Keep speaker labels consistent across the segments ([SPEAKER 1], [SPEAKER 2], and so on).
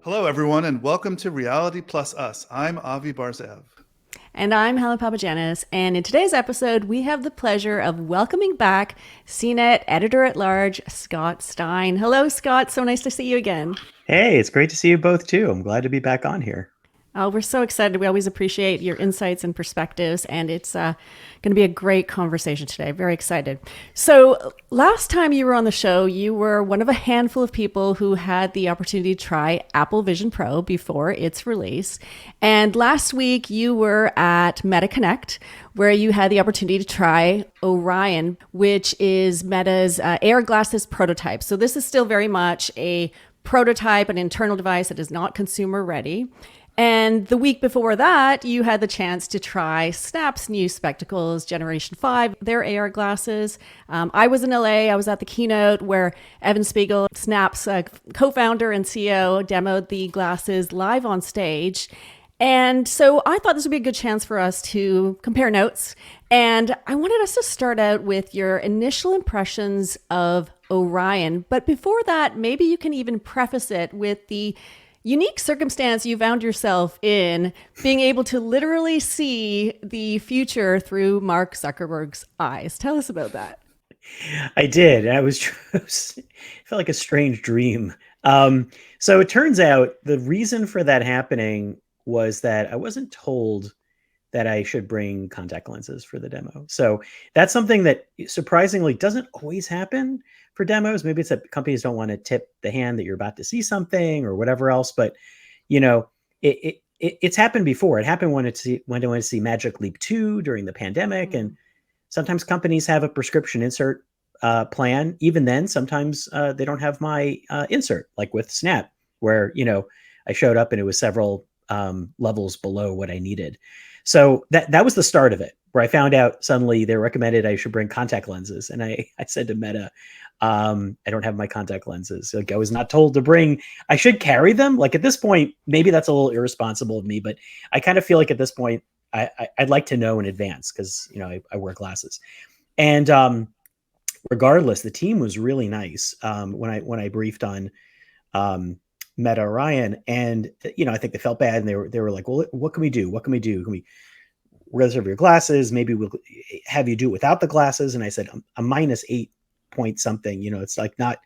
[SPEAKER 1] Hello, everyone, and welcome to Reality Plus Us. I'm Avi Barzev.
[SPEAKER 2] And I'm Helen Papagiannis. And in today's episode, we have the pleasure of welcoming back CNET editor at large, Scott Stein. Hello, Scott. So nice to see you again.
[SPEAKER 3] Hey, it's great to see you both too. I'm glad to be back on here.
[SPEAKER 2] Oh, we're so excited. We always appreciate your insights and perspectives, and it's going to be a great conversation today. Very excited. So, last time you were on the show, you were one of a handful of people who had the opportunity to try Apple Vision Pro before its release. And last week, you were at Meta Connect, where you had the opportunity to try Orion, which is Meta's AR glasses prototype. So, this is still very much a prototype, an internal device that is not consumer ready. And the week before that, you had the chance to try Snap's new spectacles, Generation 5, their AR glasses. I was in LA. I was at the keynote where Evan Spiegel, Snap's co-founder and CEO, demoed the glasses live on stage. And so I thought this would be a good chance for us to compare notes. And I wanted us to start out with your initial impressions of Orion. But before that, maybe you can even preface it with the unique circumstance you found yourself in, being able to literally see the future through Mark Zuckerberg's eyes. Tell us about that.
[SPEAKER 3] I did. It felt like a strange dream. So it turns out the reason for that happening was that I wasn't told that I should bring contact lenses for the demo. So that's something that surprisingly doesn't always happen for demos. Maybe it's that companies don't want to tip the hand that you're about to see something or whatever else. But you know, it's happened before. It happened when I went to see Magic Leap 2 during the pandemic, and sometimes companies have a prescription insert plan. Even then, sometimes they don't have my insert, like with Snap, where I showed up and it was several levels below what I needed. So that was the start of it, where I found out suddenly they recommended I should bring contact lenses. And I said to Meta, I don't have my contact lenses. Like, I was not told to bring, I should carry them. Like, at this point, maybe that's a little irresponsible of me, but I kind of feel like at this point, I'd like to know in advance because, I wear glasses. And regardless, the team was really nice when I briefed on Meta Orion, and I think they felt bad, and they were like, well, what can we do? What can we do? Can we reserve your glasses? Maybe we'll have you do it without the glasses. And I said, I'm -8 point something, it's like not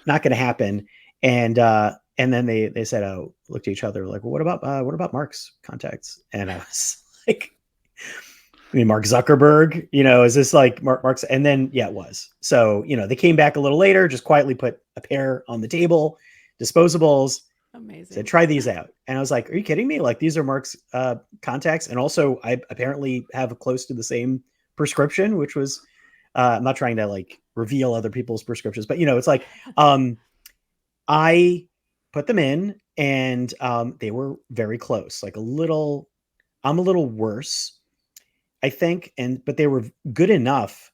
[SPEAKER 3] going to happen. And then they said, oh, looked at each other like, well, what about Mark's contacts? And I was like, I mean, Mark Zuckerberg, is this like Mark's? And then, yeah, it was. So, they came back a little later, just quietly put a pair on the table, disposables.
[SPEAKER 2] Amazing.
[SPEAKER 3] Said, try these out. And I was like, are you kidding me? Like, these are Mark's contacts. And also, I apparently have close to the same prescription, which was, I'm not trying to like reveal other people's prescriptions, but it's like, I put them in, and they were very close, like I'm a little worse, I think. But they were good enough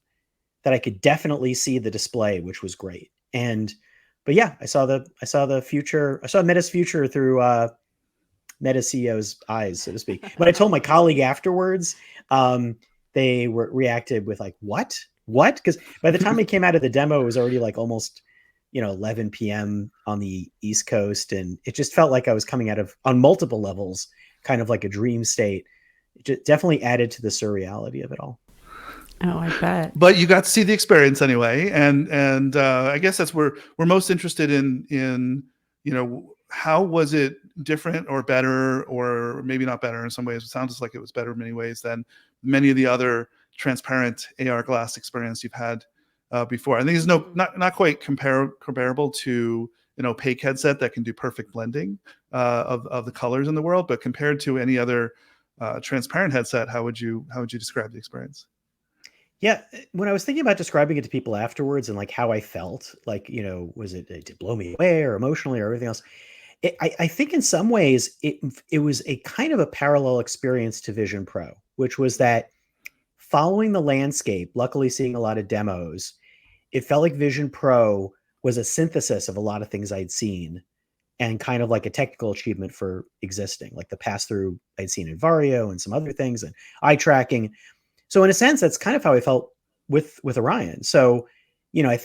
[SPEAKER 3] that I could definitely see the display, which was great. But yeah, I saw the future. I saw Meta's future through Meta CEO's eyes, so to speak. But I told my colleague afterwards, they reacted with like, what? Because by the time it came out of the demo, it was already like almost 11 p.m. on the East Coast, and it just felt like I was coming out of, on multiple levels, kind of like a dream state. It definitely added to the surreality of it all.
[SPEAKER 2] Oh, I bet.
[SPEAKER 1] But you got to see the experience anyway, and I guess that's where we're most interested in how was it different or better, or maybe not better in some ways. It sounds like it was better in many ways than many of the other transparent AR glass experience you've had before. I think it's not quite comparable to an opaque headset that can do perfect blending of the colors in the world, but compared to any other transparent headset, how would you describe the experience?
[SPEAKER 3] Yeah, when I was thinking about describing it to people afterwards and like how I felt, like, was it did it blow me away or emotionally or everything else? I think in some ways it was a kind of a parallel experience to Vision Pro, which was that following the landscape, luckily seeing a lot of demos, it felt like Vision Pro was a synthesis of a lot of things I'd seen, and kind of like a technical achievement for existing, like the pass-through I'd seen in Vario and some other things, and eye tracking. So in a sense, that's kind of how I felt with Orion. So,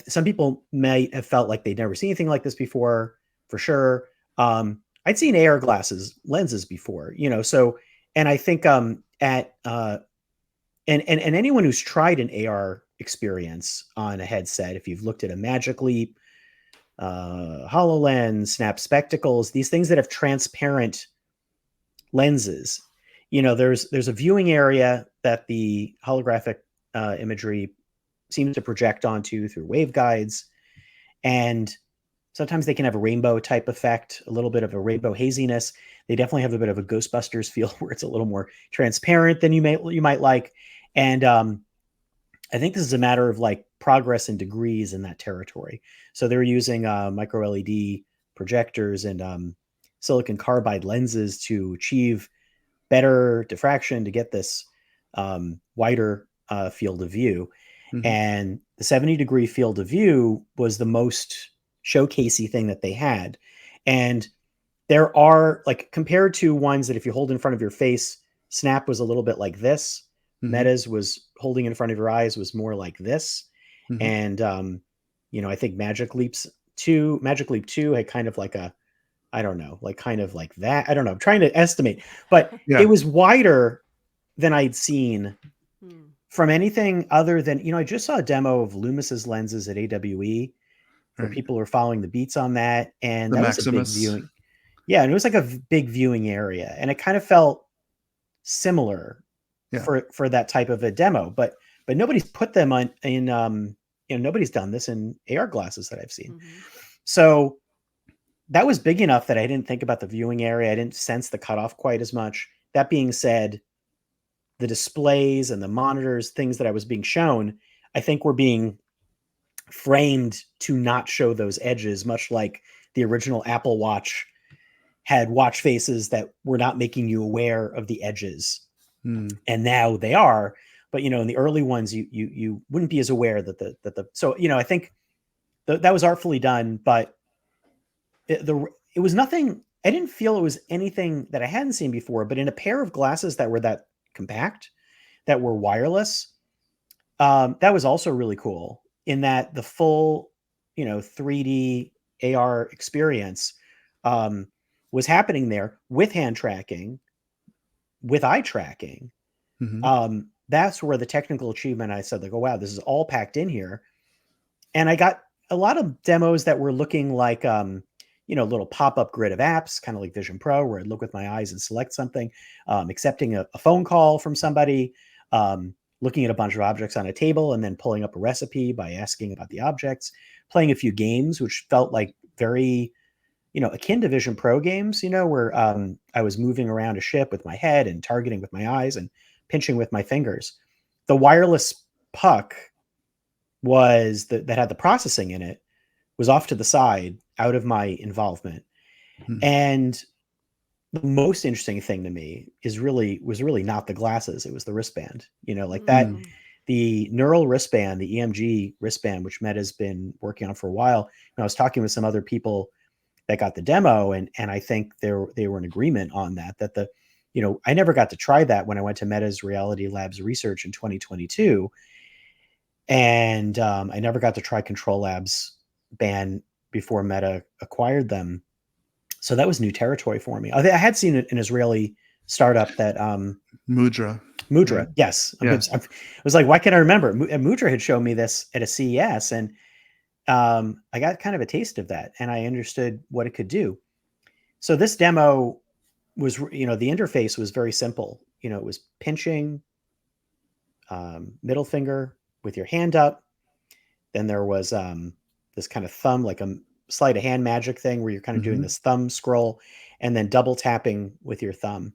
[SPEAKER 3] some people might have felt like they'd never seen anything like this before, for sure. I'd seen AR lenses before, so, and I think, and anyone who's tried an AR experience on a headset, if you've looked at a Magic Leap, HoloLens, Snap Spectacles, these things that have transparent lenses, there's a viewing area that the holographic imagery seems to project onto through waveguides, and sometimes they can have a rainbow type effect, a little bit of a rainbow haziness. They definitely have a bit of a Ghostbusters feel where it's a little more transparent than you might like. And I think this is a matter of like progress and degrees in that territory. So they're using micro LED projectors and silicon carbide lenses to achieve better diffraction to get this wider field of view.
[SPEAKER 1] Mhm.
[SPEAKER 3] And the 70-degree field of view was the most showcasey thing that they had. And there are, like, compared to ones that if you hold in front of your face, Snap was a little bit like this.
[SPEAKER 1] Mhm.
[SPEAKER 3] Meta's was holding in front of your eyes was more like this.
[SPEAKER 1] Mhm.
[SPEAKER 3] And I think Magic Leap 2 had kind of like a, I don't know, like kind of like that. I don't know. I'm trying to estimate, but
[SPEAKER 1] Yeah.
[SPEAKER 3] it was wider than I'd seen from anything other than, I just saw a demo of Loomis's lenses at AWE for
[SPEAKER 1] Right.
[SPEAKER 3] people who are following the beats on that. And
[SPEAKER 1] The
[SPEAKER 3] that was a big
[SPEAKER 1] Maximus.
[SPEAKER 3] viewing. Yeah. And it was like a big viewing area, and it kind of felt similar
[SPEAKER 1] Yeah.
[SPEAKER 3] for that type of a demo, but nobody's put them in nobody's done this in AR glasses that I've seen. So that was big enough that I didn't think about the viewing area. I didn't sense the cutoff quite as much. That being said, the displays and the monitors, things that I was being shown, I think were being framed to not show those edges, much like the original Apple Watch had watch faces that were not making you aware of the edges. And now they are, but in the early ones, you wouldn't be as aware that so I think that was artfully done, but it was nothing. I didn't feel it was anything that I hadn't seen before, but in a pair of glasses that were that compact, that were wireless, that was also really cool in that the full 3D AR experience was happening there with hand tracking, with eye tracking. That's where the technical achievement, I said, like, oh, wow, this is all packed in here. And I got a lot of demos that were looking like, little pop-up grid of apps, kind of like Vision Pro, where I'd look with my eyes and select something, accepting a phone call from somebody, looking at a bunch of objects on a table, and then pulling up a recipe by asking about the objects, playing a few games, which felt like very, akin to Vision Pro games, where I was moving around a ship with my head and targeting with my eyes and pinching with my fingers. The wireless puck that had the processing in it was off to the side, out of my involvement. And the most interesting thing to me was really not the glasses. It was the wristband, like that, the neural wristband, the EMG wristband, which Meta's been working on for a while. And I was talking with some other people that got the demo, and I think they were in agreement on that I never got to try that when I went to Meta's Reality Labs research in 2022. And I never got to try Control Labs band before Meta acquired them. So that was new territory for me. I had seen an Israeli startup that
[SPEAKER 1] Mudra.
[SPEAKER 3] Right? Yes. Yeah. I was like, why can't I remember? Mudra had shown me this at a CES, and I got kind of a taste of that, and I understood what it could do. So this demo was, the interface was very simple. It was pinching, middle finger with your hand up. Then there was this kind of thumb, like a sleight of hand magic thing where you're kind of doing this thumb scroll, and then double tapping with your thumb.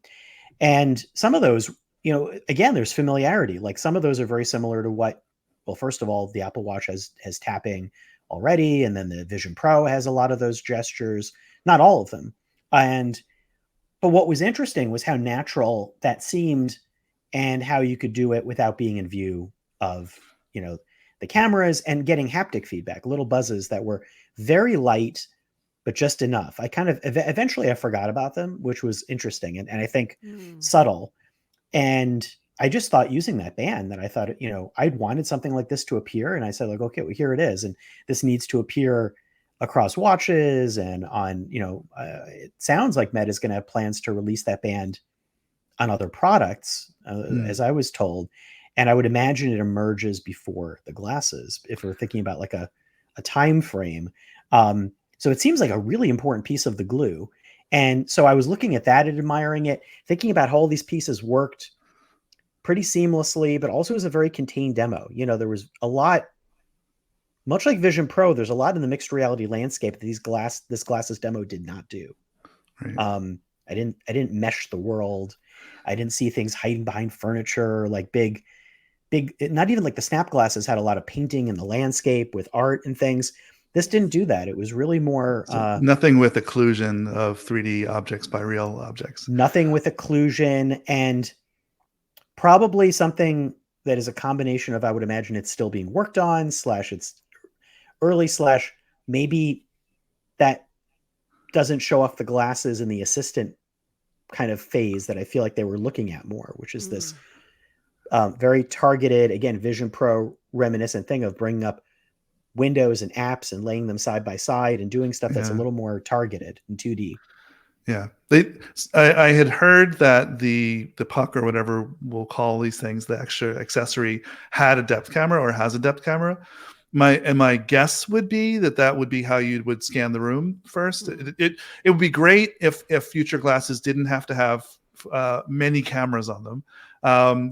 [SPEAKER 3] And some of those, again, there's familiarity. Like some of those are very similar to what, well, first of all, the Apple Watch has tapping already. And then the Vision Pro has a lot of those gestures, not all of them. But what was interesting was how natural that seemed and how you could do it without being in view of, the cameras, and getting haptic feedback, little buzzes that were very light, but just enough. I kind of eventually I forgot about them, which was interesting and I think subtle. And I just thought, using that band, that I thought, I'd wanted something like this to appear. And I said, like, okay, well, here it is. And this needs to appear across watches and on, it sounds like Meta is going to have plans to release that band on other products, as I was told. And I would imagine it emerges before the glasses, if we're thinking about like a time frame. So it seems like a really important piece of the glue. And so I was looking at that and admiring it, thinking about how all these pieces worked pretty seamlessly, but also as a very contained demo. There was a lot, much like Vision Pro, there's a lot in the mixed reality landscape that this glasses demo did not do.
[SPEAKER 1] Right.
[SPEAKER 3] I didn't mesh the world. I didn't see things hiding behind furniture, like big, not even like the Snap glasses had a lot of painting in the landscape with art and things. This didn't do that. It was really more
[SPEAKER 1] nothing with occlusion of 3D objects by real objects.
[SPEAKER 3] Nothing with occlusion, and probably something that is a combination of, I would imagine it's still being worked on, / it's early, / maybe that doesn't show off the glasses in the assistant kind of phase that I feel like they were looking at more, which is this very targeted, again, Vision Pro reminiscent thing of bringing up windows and apps and laying them side by side and doing stuff that's a little more targeted in 2D.
[SPEAKER 1] Yeah, I had heard that the puck, or whatever we'll call these things, the extra accessory, had a depth camera or has a depth camera. My guess would be that would be how you would scan the room first. It would be great if future glasses didn't have to have many cameras on them.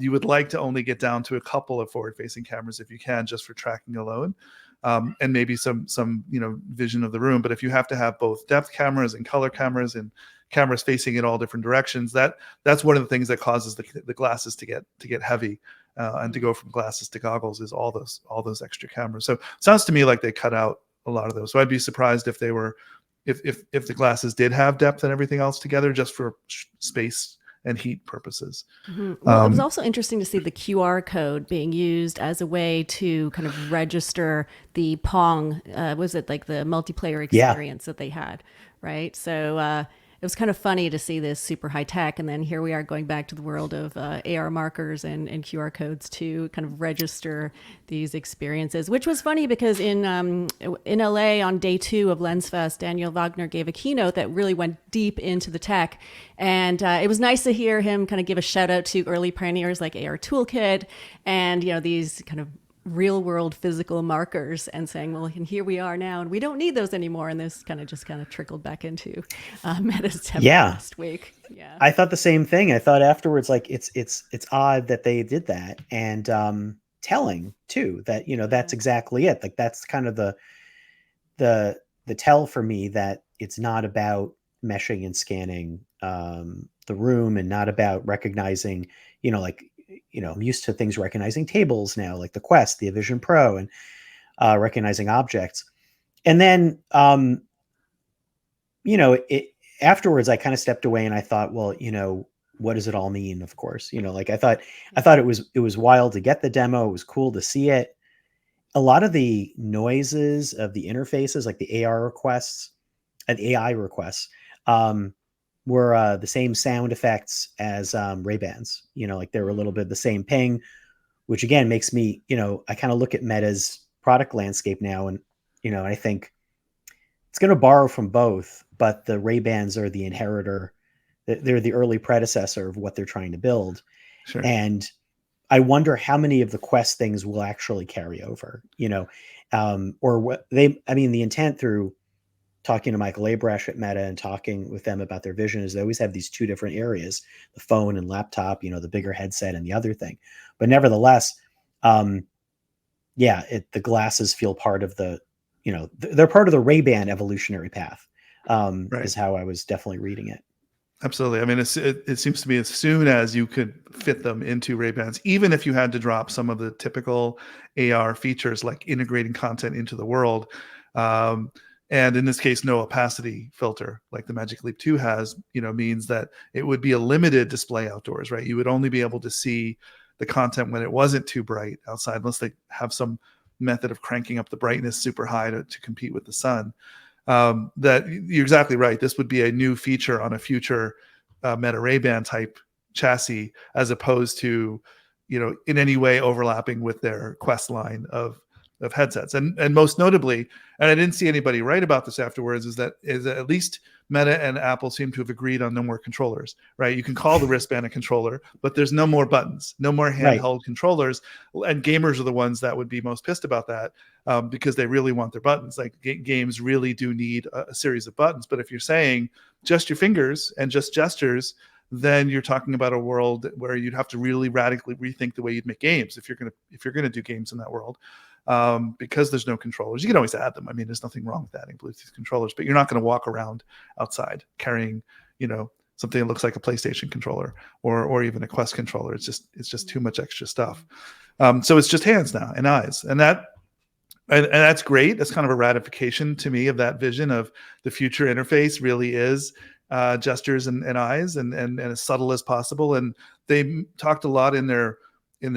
[SPEAKER 1] You would like to only get down to a couple of forward-facing cameras if you can, just for tracking alone, and maybe some vision of the room. But if you have to have both depth cameras and color cameras and cameras facing in all different directions, that's one of the things that causes the glasses to get heavy. And to go from glasses to goggles is all those extra cameras. So it sounds to me like they cut out a lot of those. So I'd be surprised if they were, if the glasses did have depth and everything else together, just for space and heat purposes.
[SPEAKER 2] Well, it was also interesting to see the QR code being used as a way to kind of register the Pong. Was it like the multiplayer experience that they had, right? So it was kind of funny to see this super high tech, and then here we are going back to the world of AR markers and QR codes to kind of register these experiences, which was funny because in LA on day 2 of LensFest, Daniel Wagner gave a keynote that really went deep into the tech. And it was nice to hear him kind of give a shout out to early pioneers like AR Toolkit and, these kind of real world physical markers, and saying, well, and here we are now, and we don't need those anymore. And this kind of trickled back into Meta's demo last week. Yeah,
[SPEAKER 3] I thought the same thing. I thought afterwards, like it's odd that they did that, and telling too that that's exactly it. Like that's kind of the tell for me that it's not about meshing and scanning the room, and not about recognizing, I'm used to things recognizing tables now, like the Quest, the Vision Pro, and recognizing objects. And then, afterwards, I kind of stepped away and I thought, well, what does it all mean? Of course, I thought it was wild to get the demo. It was cool to see it. A lot of the noises of the interfaces, like the AR requests and AI requests, were the same sound effects as Ray-Bans. Like they were a little bit the same ping, which again makes me, I kind of look at Meta's product landscape now, and I think it's going to borrow from both, but the Ray-Bans are the inheritor. They're the early predecessor of what they're trying to build.
[SPEAKER 1] Sure.
[SPEAKER 3] And I wonder how many of the Quest things will actually carry over, or what the intent through talking to Michael Abrash at Meta and talking with them about their vision is they always have these 2 different areas, the phone and laptop, the bigger headset and the other thing. But nevertheless, the glasses feel part of the, they're part of the Ray-Ban evolutionary path, right, is how I was definitely reading it.
[SPEAKER 1] Absolutely. I mean, it seems to me as soon as you could fit them into Ray-Bans, even if you had to drop some of the typical AR features like integrating content into the world, and in this case, no opacity filter like the Magic Leap 2 has, means that it would be a limited display outdoors, right? You would only be able to see the content when it wasn't too bright outside, unless they have some method of cranking up the brightness super high to compete with the sun. That you're exactly right. This would be a new feature on a future Meta Ray-Ban type chassis, as opposed to, in any way overlapping with their Quest line of headsets. And most notably, and I didn't see anybody write about this afterwards, is that at least Meta and Apple seem to have agreed on no more controllers, right? You can call the wristband a controller, but there's no more buttons, no more handheld controllers. And gamers are the ones that would be most pissed about that, because they really want their buttons. Like games really do need a series of buttons. But if you're saying just your fingers and just gestures, then you're talking about a world where you'd have to really radically rethink the way you'd make games if you're gonna do games in that world. Because there's no controllers. You can always add them. I mean, there's nothing wrong with adding Bluetooth controllers, but you're not going to walk around outside carrying, something that looks like a PlayStation controller or even a Quest controller. It's just too much extra stuff. So it's just hands now and eyes, and that's great. That's kind of a ratification to me of that vision of the future interface really is gestures and eyes and as subtle as possible. And they talked a lot in their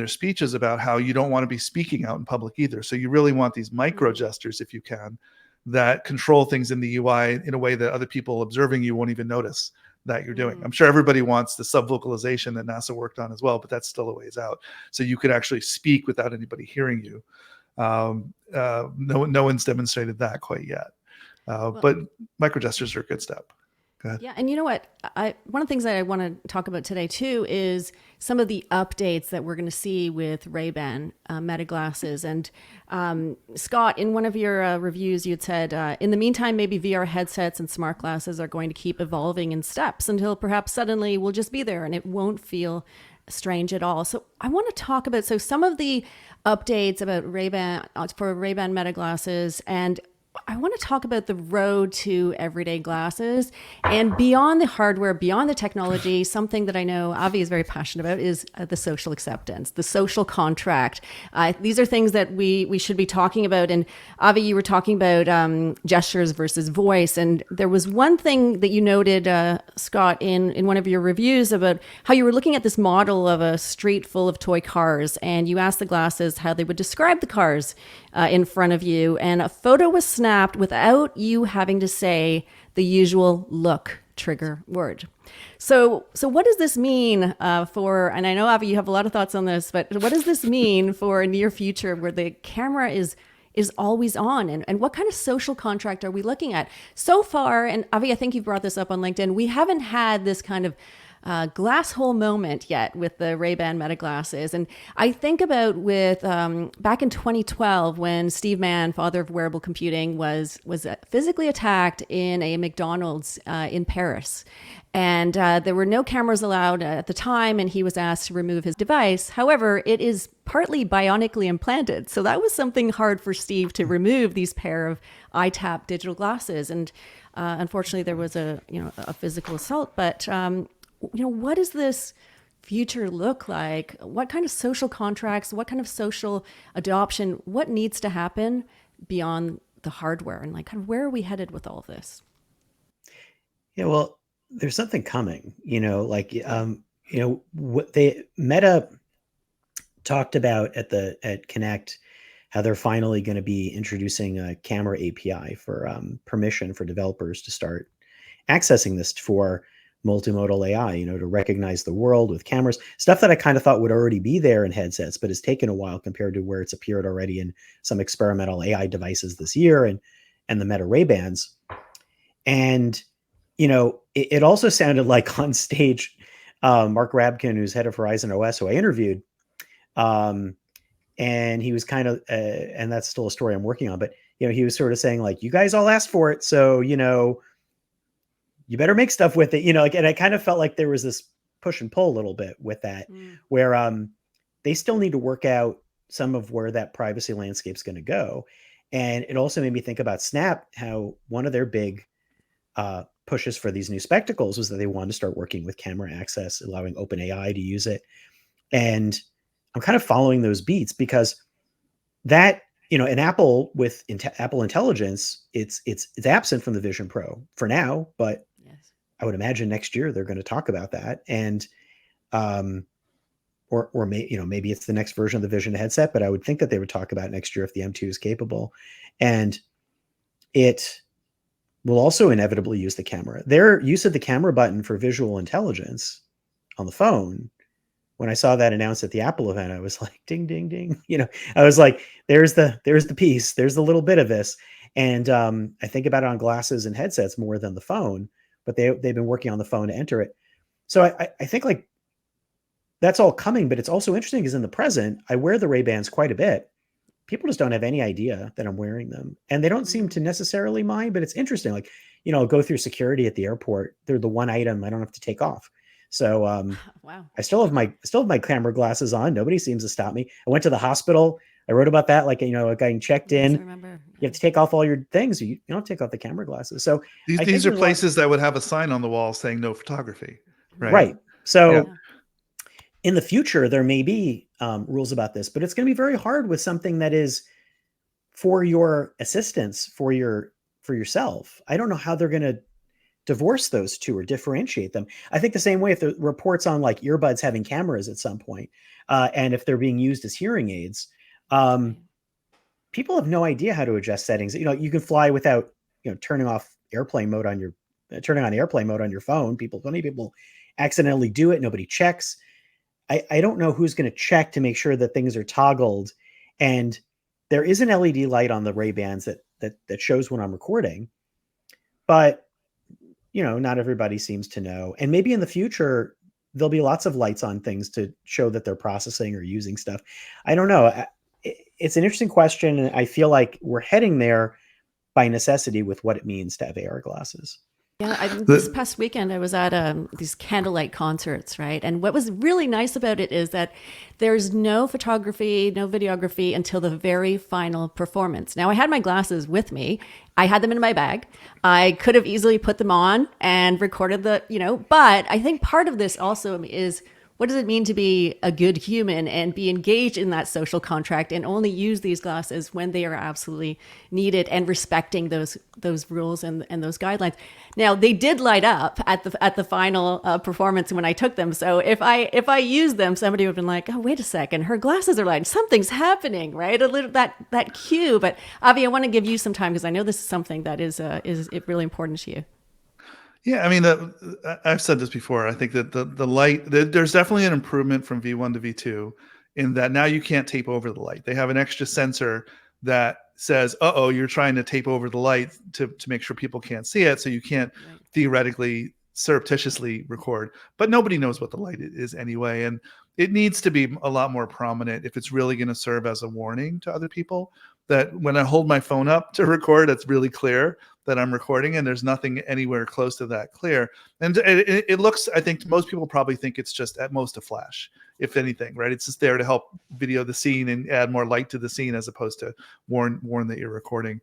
[SPEAKER 1] speeches about how you don't want to be speaking out in public either. So you really want these micro gestures, if you can, that control things in the UI in a way that other people observing you won't even notice that you're doing. I'm sure everybody wants the sub-vocalization that NASA worked on as well, but that's still a ways out. So you could actually speak without anybody hearing you. No one's demonstrated that quite yet. But micro gestures are a good step. Go ahead.
[SPEAKER 2] Yeah, and you know what? One of the things that I want to talk about today too is some of the updates that we're going to see with Ray-Ban Meta glasses. And Scott, in one of your reviews, you had said, in the meantime, maybe VR headsets and smart glasses are going to keep evolving in steps until perhaps suddenly we'll just be there and it won't feel strange at all. So I want to talk about some of the updates about Ray-Ban for Ray-Ban Meta glasses, and I want to talk about the road to everyday glasses and beyond the hardware, beyond the technology. Something that I know Avi is very passionate about is the social acceptance, the social contract. These are things that we should be talking about. And Avi, you were talking about gestures versus voice. And there was one thing that you noted, Scott, in one of your reviews about how you were looking at this model of a street full of toy cars. And you asked the glasses how they would describe the cars in front of you, and a photo was snapped without you having to say the usual look trigger word. So what does this mean for, and I know, Avi, you have a lot of thoughts on this, but what does this mean for a near future where the camera is always on, and what kind of social contract are we looking at? So far, and Avi, I think you brought this up on LinkedIn, we haven't had this kind of glass hole moment yet with the Ray-Ban Meta glasses. And I think about with back in 2012 when Steve Mann, father of wearable computing, was physically attacked in a McDonald's in Paris. And there were no cameras allowed at the time, and he was asked to remove his device. However, it is partly bionically implanted. So that was something hard for Steve to remove, these pair of iTap digital glasses. And unfortunately, there was a physical assault. But what does this future look like? What kind of social contracts, what kind of social adoption, what needs to happen beyond the hardware? And kind of where are we headed with all of this?
[SPEAKER 3] Yeah, well, there's something coming, what Meta talked about at Connect, how they're finally going to be introducing a camera API for permission for developers to start accessing this for multimodal AI, to recognize the world with cameras, stuff that I kind of thought would already be there in headsets, but it's taken a while compared to where it's appeared already in some experimental AI devices this year and the Meta Ray-Bans. And, it also sounded like on stage, Mark Rabkin, who's head of Horizon OS, who I interviewed, and he was kind of, and that's still a story I'm working on, but, he was sort of saying you guys all asked for it. So, you better make stuff with it, and I kind of felt like there was this push and pull a little bit with that, where they still need to work out some of where that privacy landscape's going to go. And it also made me think about Snap, how one of their big pushes for these new spectacles was that they wanted to start working with camera access, allowing OpenAI to use it. And I'm kind of following those beats because that, in Apple with Apple Intelligence, it's absent from the Vision Pro for now, but yes, I would imagine next year they're going to talk about that. And, maybe it's the next version of the Vision headset, but I would think that they would talk about next year if the M2 is capable. And it will also inevitably use the camera. Their use of the camera button for visual intelligence on the phone when I saw that announced at the Apple event, I was like, ding, ding, ding. I was like, there's the piece, there's the little bit of this. And I think about it on glasses and headsets more than the phone, but they've been working on the phone to enter it. So I think like that's all coming, but it's also interesting because in the present, I wear the Ray-Bans quite a bit. People just don't have any idea that I'm wearing them. And they don't seem to necessarily mind, but it's interesting. Like, I'll go through security at the airport. They're the one item I don't have to take off. So
[SPEAKER 2] Wow.
[SPEAKER 3] I still have my camera glasses on. Nobody seems to stop me. I went to the hospital. I wrote about that, like, getting checked
[SPEAKER 2] Yes, I
[SPEAKER 3] in.
[SPEAKER 2] remember.
[SPEAKER 3] You have to take off all your things. You don't take off the camera glasses. So I think
[SPEAKER 1] These are
[SPEAKER 3] there's a lot-
[SPEAKER 1] places that would have a sign on the wall saying no photography, right?
[SPEAKER 3] right. So
[SPEAKER 1] Yeah.
[SPEAKER 3] in the future, there may be rules about this, but it's going to be very hard with something that is for your assistance, for yourself. I don't know how they're going to divorce those two or differentiate them. I think the same way if the reports on like earbuds having cameras at some point, and if they're being used as hearing aids, people have no idea how to adjust settings. You can fly without turning on airplane mode on your phone. Plenty of people accidentally do it. Nobody checks. I don't know who's going to check to make sure that things are toggled. And there is an LED light on the Ray-Bans that shows when I'm recording, but not everybody seems to know. And maybe in the future, there'll be lots of lights on things to show that they're processing or using stuff. I don't know. It's an interesting question. And I feel like we're heading there by necessity with what it means to have AR glasses.
[SPEAKER 2] Yeah, this past weekend I was at these candlelight concerts, right? And what was really nice about it is that there's no photography, no videography until the very final performance. Now, I had my glasses with me. I had them in my bag. I could have easily put them on and recorded but I think part of this also is, what does it mean to be a good human and be engaged in that social contract and only use these glasses when they are absolutely needed and respecting those rules and those guidelines. Now, they did light up at the final performance when I took them. So if I used them, somebody would have been like, "Oh, wait a second, her glasses are lighting. Something's happening," right? A little that cue. But Avi, I want to give you some time because I know this is something that is really important to you.
[SPEAKER 1] Yeah, I mean, I've said this before. I think that the light, there's definitely an improvement from V1 to V2 in that now you can't tape over the light. They have an extra sensor that says, "Uh-oh, you're trying to tape over the light to make sure people can't see it, so you can't theoretically surreptitiously record." But nobody knows what the light is anyway, and it needs to be a lot more prominent if it's really going to serve as a warning to other people. That when I hold my phone up to record, it's really clear that I'm recording, and there's nothing anywhere close to that clear. And it looks, I think most people probably think it's just at most a flash, if anything, right? It's just there to help video the scene and add more light to the scene as opposed to warn that you're recording,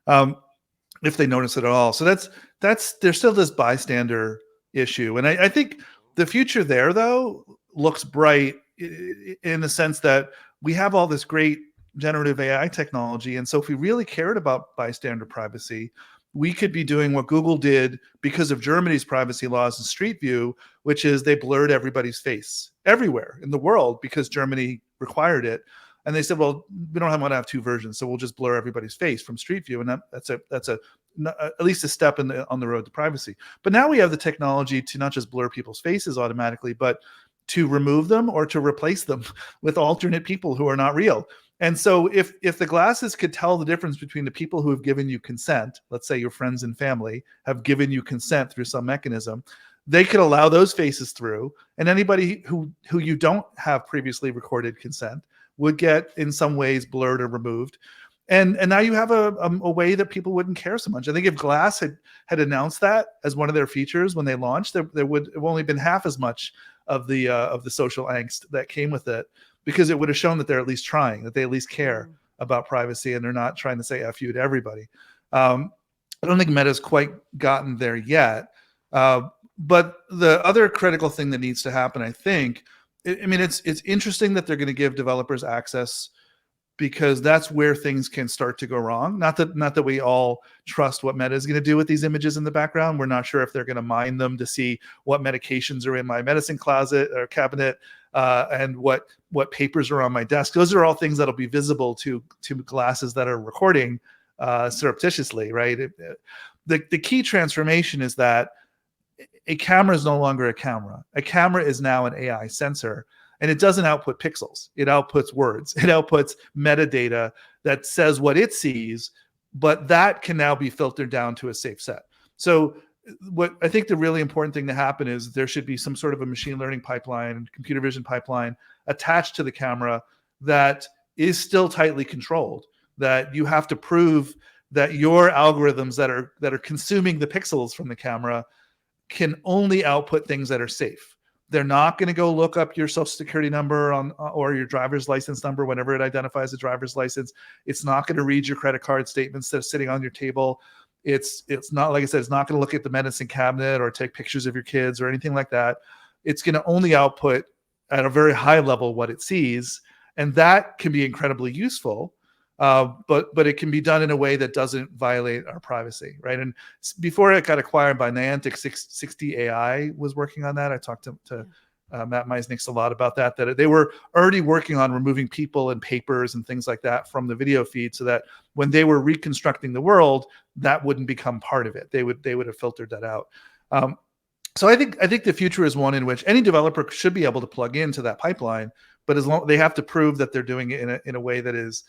[SPEAKER 1] if they notice it at all. So there's still this bystander issue. And I think the future there, though, looks bright in the sense that we have all this great generative AI technology. And so if we really cared about bystander privacy, we could be doing what Google did because of Germany's privacy laws in Street View, which is they blurred everybody's face everywhere in the world because Germany required it. And they said, well, we don't want to have two versions, so we'll just blur everybody's face from Street View. And that's at least a step on the road to privacy. But now we have the technology to not just blur people's faces automatically, but to remove them or to replace them with alternate people who are not real. And so if the glasses could tell the difference between the people who have given you consent, let's say your friends and family have given you consent through some mechanism, they could allow those faces through, and anybody who you don't have previously recorded consent would get in some ways blurred or removed. And now you have a way that people wouldn't care so much. I think if Glass had announced that as one of their features when they launched, there would have only been half as much of the social angst that came with it, because it would have shown that they're at least trying, that they at least care about privacy, and they're not trying to say F you to everybody. I don't think Meta's quite gotten there yet. But the other critical thing that needs to happen, I think, it's interesting that they're going to give developers access, because that's where things can start to go wrong. Not that we all trust what Meta is going to do with these images in the background. We're not sure if they're going to mine them to see what medications are in my medicine closet or cabinet, and what papers are on my desk. Those are all things that'll be visible to glasses that are recording surreptitiously, right? The key transformation is that a camera is no longer a camera. A camera is now an AI sensor. and it doesn't output pixels. It outputs words. It outputs metadata that says what it sees, but that can now be filtered down to a safe set. So what I think the really important thing to happen is there should be some sort of a machine learning pipeline, computer vision pipeline attached to the camera that is still tightly controlled, that you have to prove that your algorithms that are consuming the pixels from the camera can only output things that are safe. They're not going to go look up your social security number or your driver's license number whenever it identifies a driver's license. It's not going to read your credit card statements that are sitting on your table. It's not, like I said, it's not going to look at the medicine cabinet or take pictures of your kids or anything like that. It's going to only output at a very high level what it sees. And that can be incredibly useful. But it can be done in a way that doesn't violate our privacy, right? And before it got acquired by Niantic, 60 AI was working on that. I talked to Matt Meisniks a lot about that they were already working on removing people and papers and things like that from the video feed, so that when they were reconstructing the world, that wouldn't become part of it. They would have filtered that out. So I think the future is one in which any developer should be able to plug into that pipeline, but as long they have to prove that they're doing it in a way that is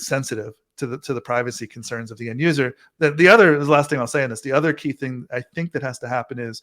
[SPEAKER 1] sensitive to the privacy concerns of the end user. The last thing I'll say on this, the other key thing I think that has to happen is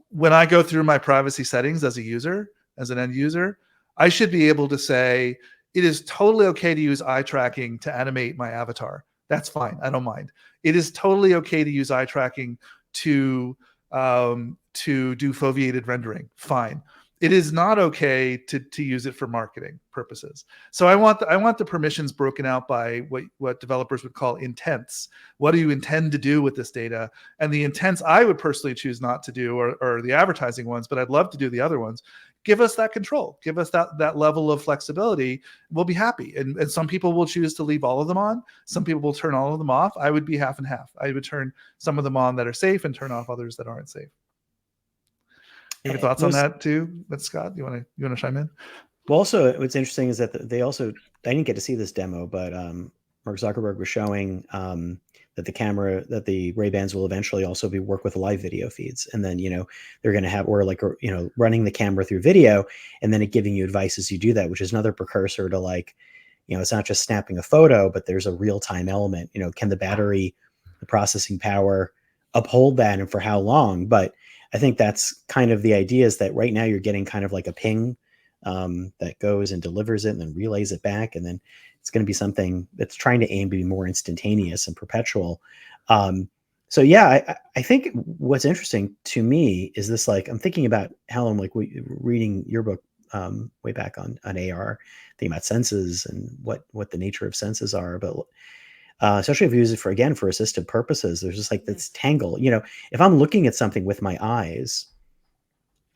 [SPEAKER 1] when I go through my privacy settings as a user, as an end user, I should be able to say, it is totally okay to use eye tracking to animate my avatar. That's fine. I don't mind. It is totally okay to use eye tracking to do foveated rendering. Fine. It is not okay to use it for marketing purposes. So I want the permissions broken out by what developers would call intents. What do you intend to do with this data? And the intents I would personally choose not to do are the advertising ones, but I'd love to do the other ones. Give us that control. Give us that level of flexibility. We'll be happy. And some people will choose to leave all of them on. Some people will turn all of them off. I would be half and half. I would turn some of them on that are safe and turn off others that aren't safe. Any thoughts on that too? That's Scott. You want to chime in?
[SPEAKER 3] Well, also what's interesting is that I didn't get to see this demo, but Mark Zuckerberg was showing that the Ray-Bans will eventually also work with live video feeds, and then they're going to have running the camera through video, and then it giving you advice as you do that, which is another precursor to it's not just snapping a photo, but there's a real-time element. Can the battery, the processing power uphold that, and for how long? But I think that's kind of the idea, is that right now you're getting kind of like a ping that goes and delivers it and then relays it back. And then it's going to be something that's trying to aim to be more instantaneous and perpetual. So yeah, I think what's interesting to me is this, I'm thinking about how I'm reading your book way back on AR, thinking about senses and what the nature of senses are. But especially if you use it for assistive purposes, there's just this tangle. If I'm looking at something with my eyes,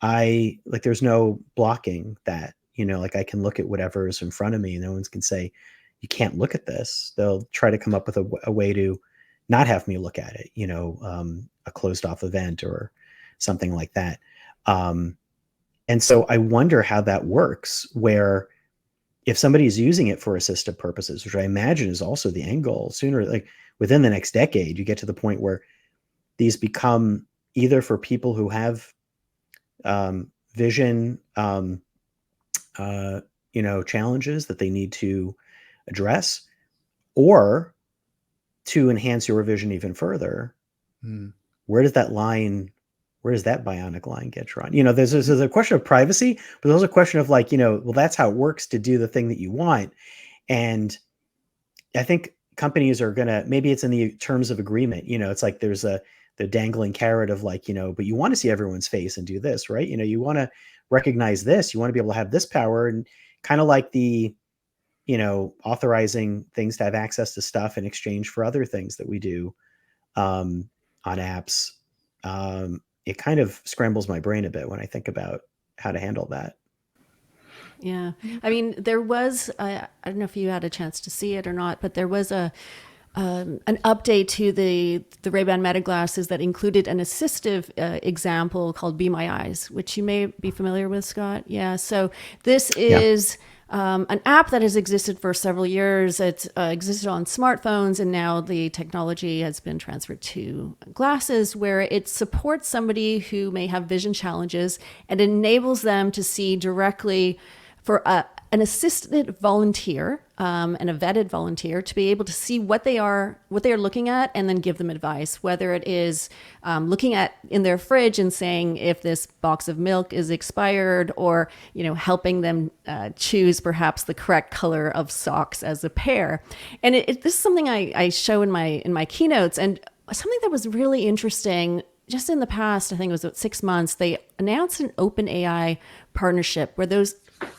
[SPEAKER 3] there's no blocking that. I can look at whatever is in front of me, and no one can say you can't look at this. They'll try to come up with a way to not have me look at it. A closed off event or something like that. And so I wonder how that works, where if somebody is using it for assistive purposes, which I imagine is also the end goal, sooner, within the next decade, you get to the point where these become either for people who have vision, challenges that they need to address, or to enhance your vision even further. Where does that bionic line get drawn? There's a question of privacy, but there's also a question of well, that's how it works to do the thing that you want. And I think companies are maybe it's in the terms of agreement. It's there's the dangling carrot of but you want to see everyone's face and do this, right? You want to recognize this, you want to be able to have this power, and kind of like the, authorizing things to have access to stuff in exchange for other things that we do on apps. It kind of scrambles my brain a bit when I think about how to handle that.
[SPEAKER 2] Yeah. I mean, there was, I don't know if you had a chance to see it or not, but there was an update to the Ray-Ban Meta glasses that included an assistive example called Be My Eyes, which you may be familiar with, Scott. Yeah. So this is an app that has existed for several years. It's existed on smartphones, and now the technology has been transferred to glasses, where it supports somebody who may have vision challenges and enables them to see directly for an assisted volunteer and a vetted volunteer to be able to see what they are looking at, and then give them advice, whether it is looking at in their fridge and saying if this box of milk is expired, or helping them choose perhaps the correct color of socks as a pair. And this is something I show in my keynotes, and something that was really interesting. Just in the past, I think it was about 6 months, they announced an OpenAI partnership where those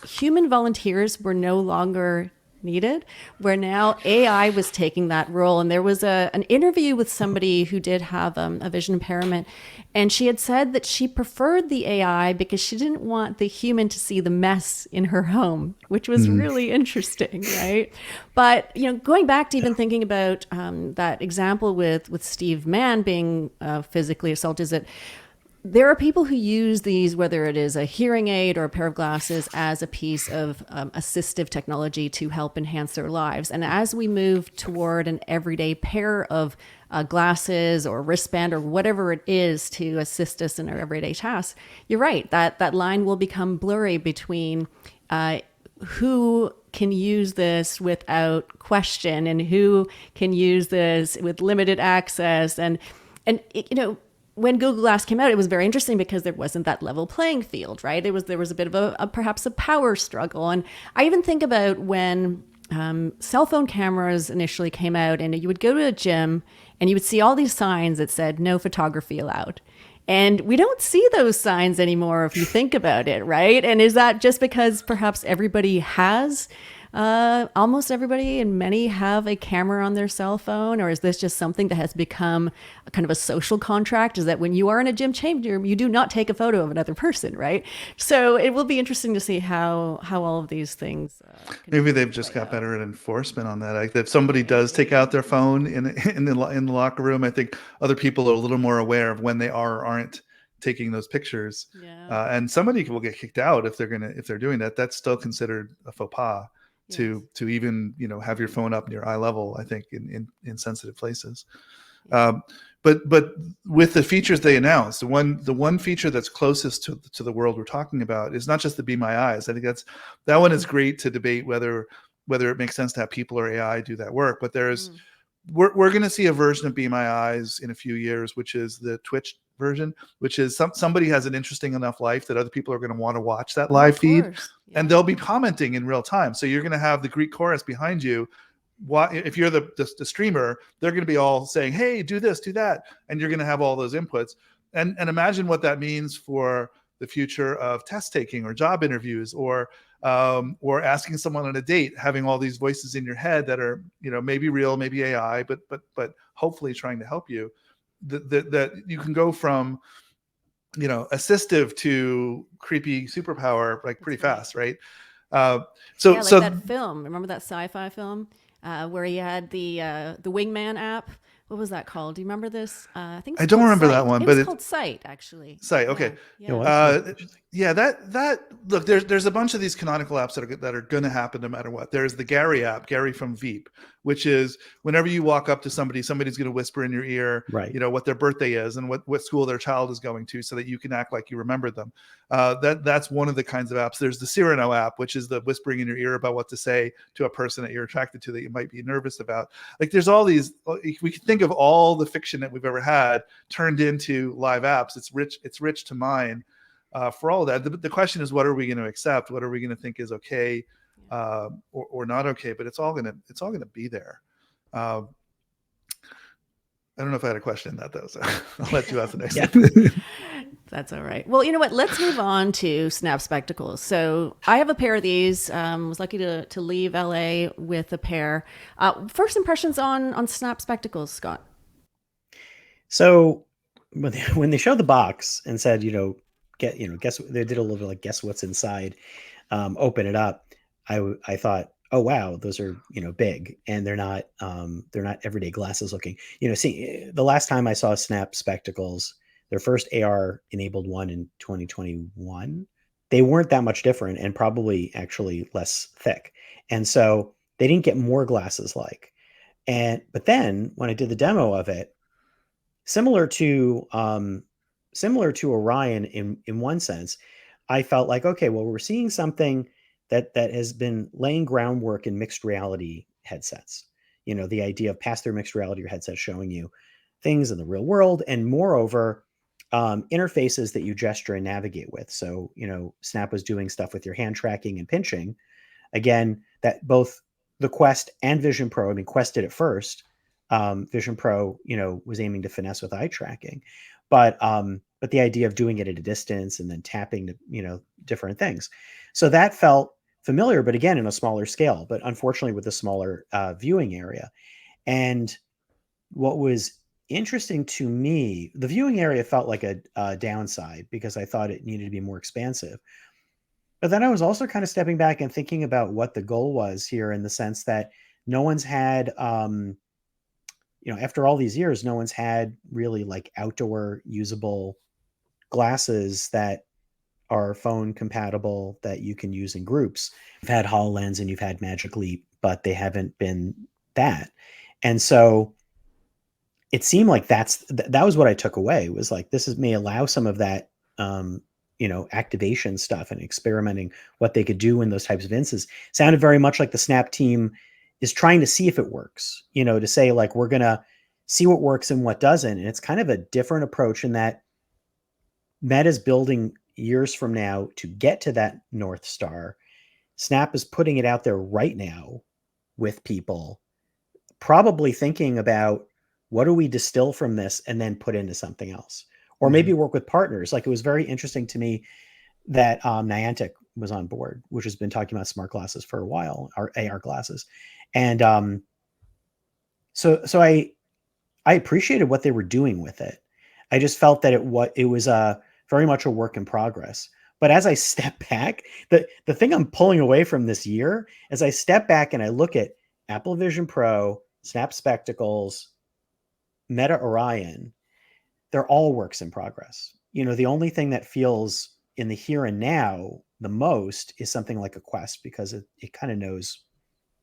[SPEAKER 2] human volunteers were no longer needed, where now AI was taking that role. And there was an interview with somebody who did have a vision impairment, and she had said that she preferred the AI because she didn't want the human to see the mess in her home, which was really interesting, right? But going back to even thinking about that example with Steve Mann being physically assaulted, is that there are people who use these, whether it is a hearing aid or a pair of glasses, as a piece of assistive technology to help enhance their lives. And as we move toward an everyday pair of glasses or wristband or whatever it is to assist us in our everyday tasks, you're right, that line will become blurry between who can use this without question and who can use this with limited access. And when Google Glass came out, it was very interesting because there wasn't that level playing field, right? There was a bit of perhaps a power struggle. And I even think about when cell phone cameras initially came out, and you would go to a gym and you would see all these signs that said no photography allowed. And we don't see those signs anymore if you think about it, right? And is that just because perhaps everybody has almost everybody and many have a camera on their cell phone? Or is this just something that has become a kind of a social contract? Is that when you are in a gym chamber, you do not take a photo of another person, right? So it will be interesting to see how all of these things.
[SPEAKER 1] Maybe they've just got better at enforcement on that. Like if somebody does take out their phone in the locker room, I think other people are a little more aware of when they are or aren't taking those pictures.
[SPEAKER 2] Yeah.
[SPEAKER 1] And somebody will get kicked out if they're doing that. That's still considered a faux pas. To even have your phone up near eye level, I think in sensitive places. But with the features they announced, the one feature that's closest to the world we're talking about is not just the Be My Eyes. I think that one is great to debate whether it makes sense to have people or AI do that work. But we're going to see a version of Be My Eyes in a few years, which is the Twitch version, which is somebody has an interesting enough life that other people are going to want to watch that live feed, and they'll be commenting in real time. So you're going to have the Greek chorus behind you. If you're the streamer, they're going to be all saying, "Hey, do this, do that," and you're going to have all those inputs. And imagine what that means for the future of test taking or job interviews, or asking someone on a date, having all these voices in your head that are maybe real, maybe AI, but hopefully trying to help you. That you can go from assistive to creepy superpower like pretty fast, right? So
[SPEAKER 2] that film. Remember that sci-fi film where he had the Wingman app? What was that called? Do you remember this? I think
[SPEAKER 1] I don't remember
[SPEAKER 2] Sight.
[SPEAKER 1] that one,
[SPEAKER 2] it
[SPEAKER 1] but
[SPEAKER 2] was called Sight, actually.
[SPEAKER 1] Sight. Okay.
[SPEAKER 2] Yeah.
[SPEAKER 1] That look. There's a bunch of these canonical apps that are going to happen no matter what. There's the Gary app, Gary from Veep, which is whenever you walk up to somebody's going to whisper in your ear,
[SPEAKER 3] right,
[SPEAKER 1] what their birthday is and what school their child is going to, so that you can act like you remember them. That's one of the kinds of apps. There's the Cyrano app, which is the whispering in your ear about what to say to a person that you're attracted to that you might be nervous about. Like there's all these. We can think of all the fiction that we've ever had turned into live apps. It's rich to mine. For all of that, the question is, what are we going to accept? What are we going to think is okay or not okay? But it's all going to be there. I don't know if I had a question in that though, so I'll let you ask the next one.
[SPEAKER 2] That's all right. Well, you know what? Let's move on to Snap Spectacles. So I have a pair of these. Was lucky to leave LA with a pair. First impressions on Snap Spectacles, Scott.
[SPEAKER 3] So when they showed the box and said, guess, they did a little bit like guess what's inside, open it up. I thought, oh wow, those are big, and they're not everyday glasses looking. See, the last time I saw Snap Spectacles, their first AR enabled one in 2021, they weren't that much different and probably actually less thick. And so they didn't get more glasses like. But then when I did the demo of it, similar to Orion in one sense, I felt like, okay, well, we're seeing something that has been laying groundwork in mixed reality headsets. The idea of pass-through mixed reality headsets showing you things in the real world, and moreover, interfaces that you gesture and navigate with. So, Snap was doing stuff with your hand tracking and pinching. Again, that both the Quest and Vision Pro, I mean, Quest did it first. Vision Pro, was aiming to finesse with eye tracking, but the idea of doing it at a distance and then tapping to, different things. So that felt familiar, but again, in a smaller scale, but unfortunately with a smaller viewing area. And what was interesting to me, the viewing area felt like a downside because I thought it needed to be more expansive. But then I was also kind of stepping back and thinking about what the goal was here, in the sense that no one's had, after all these years, no one's had really like outdoor usable glasses that are phone compatible that you can use in groups. You've had HoloLens and you've had Magic Leap, but they haven't been that. And so it seemed like that was what I took away, was like, may allow some of that, activation stuff and experimenting what they could do in those types of instances. Sounded very much like the Snap team is trying to see if it works, to say like, we're going to see what works and what doesn't. And it's kind of a different approach in that Meta's building years from now to get to that North Star. Snap is putting it out there right now with people, probably thinking about, what do we distill from this and then put into something else? Or maybe work with partners. Like, it was very interesting to me that Niantic was on board, which has been talking about smart glasses for a while, or AR glasses. And so I appreciated what they were doing with it. I just felt that it was very much a work in progress. But as I step back, the thing I'm pulling away from this year, as I step back and I look at Apple Vision Pro, Snap Spectacles, Meta Orion, they're all works in progress. The only thing that feels in the here and now the most is something like a Quest, because it kind of knows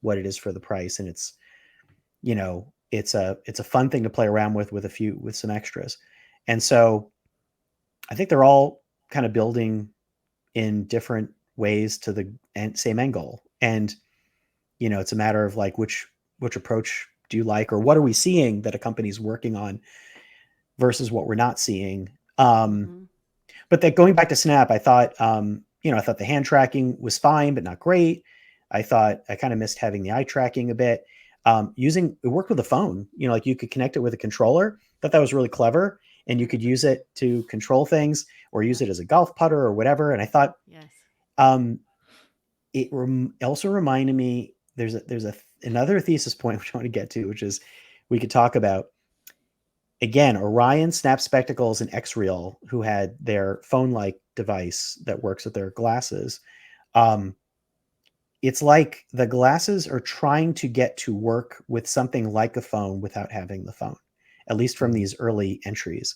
[SPEAKER 3] what it is for the price, and it's a fun thing to play around with some extras. And so I think they're all kind of building in different ways to the same end goal. And it's a matter of like, which approach do you like, or what are we seeing that a company's working on versus what we're not seeing. But that, going back to Snap, I thought, I thought the hand tracking was fine, but not great. I thought I kind of missed having the eye tracking a bit. It worked with the phone, like you could connect it with a controller. Thought that was really clever, and you could use it to control things or use it as a golf putter or whatever. And I thought, it also reminded me, there's another thesis point which I want to get to, which is we could talk about. Again, Orion, Snap Spectacles, and X-Real, who had their phone-like device that works with their glasses. It's like the glasses are trying to get to work with something like a phone without having the phone, at least from these early entries.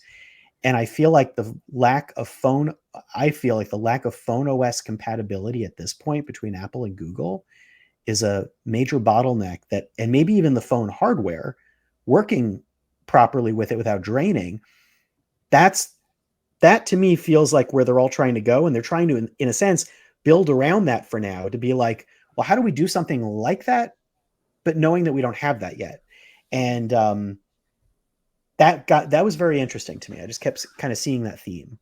[SPEAKER 3] And I feel like the lack of phone OS compatibility at this point between Apple and Google is a major bottleneck, and maybe even the phone hardware working properly with it without draining. That to me feels like where they're all trying to go, and they're trying to, in a sense, build around that for now, to be like, well, how do we do something like that, but knowing that we don't have that yet? And that was very interesting to me. I just kept kind of seeing that theme.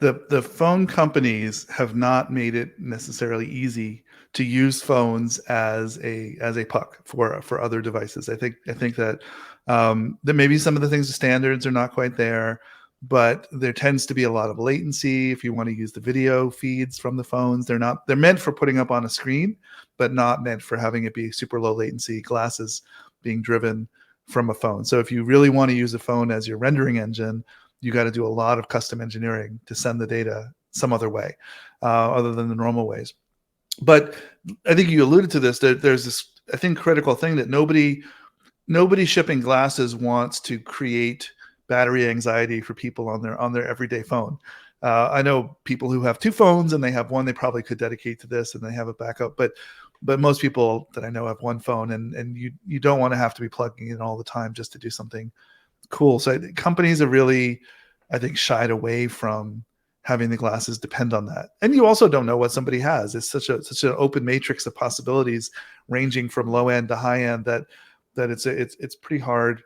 [SPEAKER 1] The phone companies have not made it necessarily easy to use phones as a puck for other devices. I think that that maybe some of the things, the standards are not quite there, but there tends to be a lot of latency if you want to use the video feeds from the phones. They're meant for putting up on a screen, but not meant for having it be super low latency glasses being driven from a phone. So if you really want to use a phone as your rendering engine, you got to do a lot of custom engineering to send the data some other way, other than the normal ways. But I think you alluded to this. There's this, I think, critical thing that nobody shipping glasses wants to create battery anxiety for people on their everyday phone. I know people who have two phones and they have one they probably could dedicate to this and they have a backup, but most people that I know have one phone, and you don't want to have to be plugging in all the time just to do something cool. So companies are really, I think, shied away from having the glasses depend on that. And you also don't know what somebody has. It's such an open matrix of possibilities ranging from low end to high end that it's pretty hard.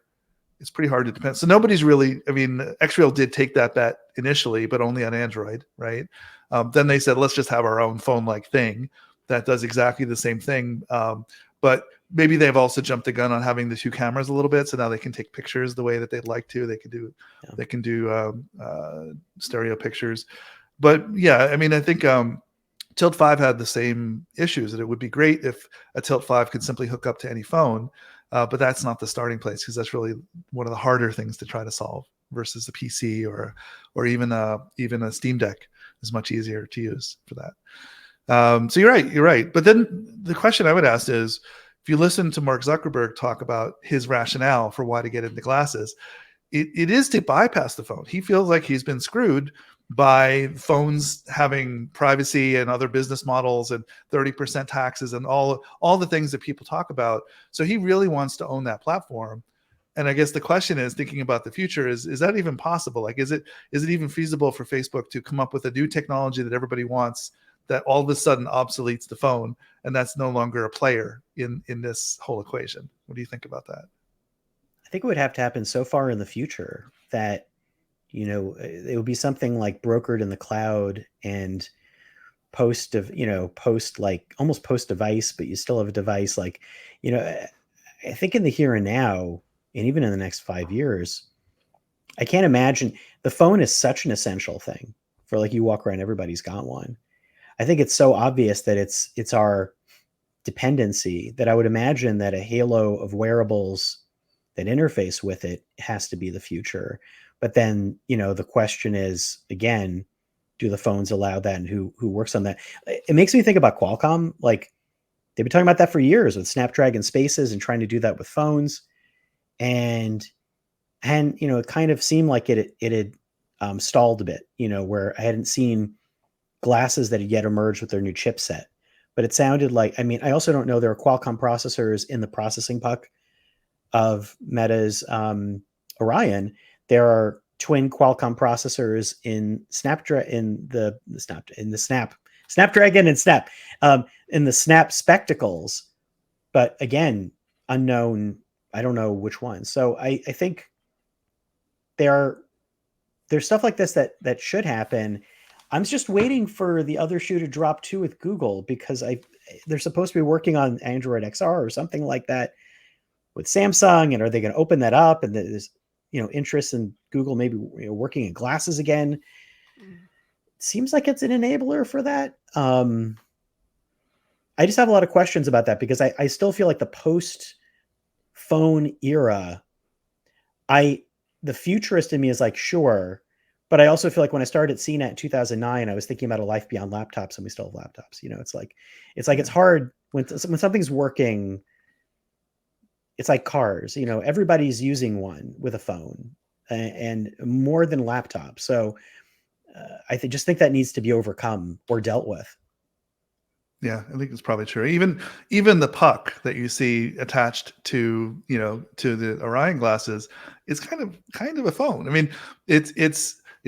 [SPEAKER 1] It's pretty hard to depend. So nobody's really, I mean, X-Rail did take that bet initially, but only on Android, right? Then they said, let's just have our own phone-like thing that does exactly the same thing. But maybe they've also jumped the gun on having the two cameras a little bit. So now they can take pictures the way that they'd like to. They can do stereo pictures. But yeah, I mean, I think Tilt 5 had the same issues, that it would be great if a Tilt 5 could simply hook up to any phone. But that's not the starting place, because that's really one of the harder things to try to solve versus the PC or even a Steam Deck is much easier to use for that. So you're right. But then the question I would ask is, if you listen to Mark Zuckerberg talk about his rationale for why to get into glasses, it is to bypass the phone. He feels like he's been screwed by phones having privacy and other business models and 30% taxes and all the things that people talk about. So he really wants to own that platform. And I guess the question is, thinking about the future, is that even possible? Like, is it even feasible for Facebook to come up with a new technology that everybody wants, that all of a sudden obsoletes the phone, and that's no longer a player in this whole equation? What do you think about that?
[SPEAKER 3] I think it would have to happen so far in the future that, it would be something like brokered in the cloud and post like almost post device, but you still have a device. Like, I think in the here and now, and even in the next 5 years, I can't imagine. The phone is such an essential thing for, like, you walk around, everybody's got one. I think it's so obvious that it's our dependency that I would imagine that a halo of wearables that interface with it has to be the future. But then, the question is, again, do the phones allow that, and who works on that? It makes me think about Qualcomm. Like, they've been talking about that for years with Snapdragon Spaces and trying to do that with phones. And it kind of seemed like it had stalled a bit, where I hadn't seen glasses that had yet emerged with their new chipset. But it sounded like, I also don't know, there are Qualcomm processors in the processing puck of Meta's Orion. There are twin Qualcomm processors in Snapdragon and Snap, in the Snap spectacles. But again, unknown. I don't know which one. So I think there's stuff like this that should happen. I'm just waiting for the other shoe to drop too with Google, because they're supposed to be working on Android XR or something like that with Samsung. And are they going to open that up? And there's, interest in Google maybe working in glasses again. It seems like it's an enabler for that. I just have a lot of questions about that, because I still feel like the post phone era, the futurist in me is like, sure. But I also feel like when I started CNET in 2009, I was thinking about a life beyond laptops, and we still have laptops. It's hard when something's working. It's like cars, everybody's using one with a phone, and more than laptops. So I just think that needs to be overcome or dealt with.
[SPEAKER 1] Yeah, I think it's probably true. Even the puck that you see attached to the Orion glasses is kind of a phone. I mean, it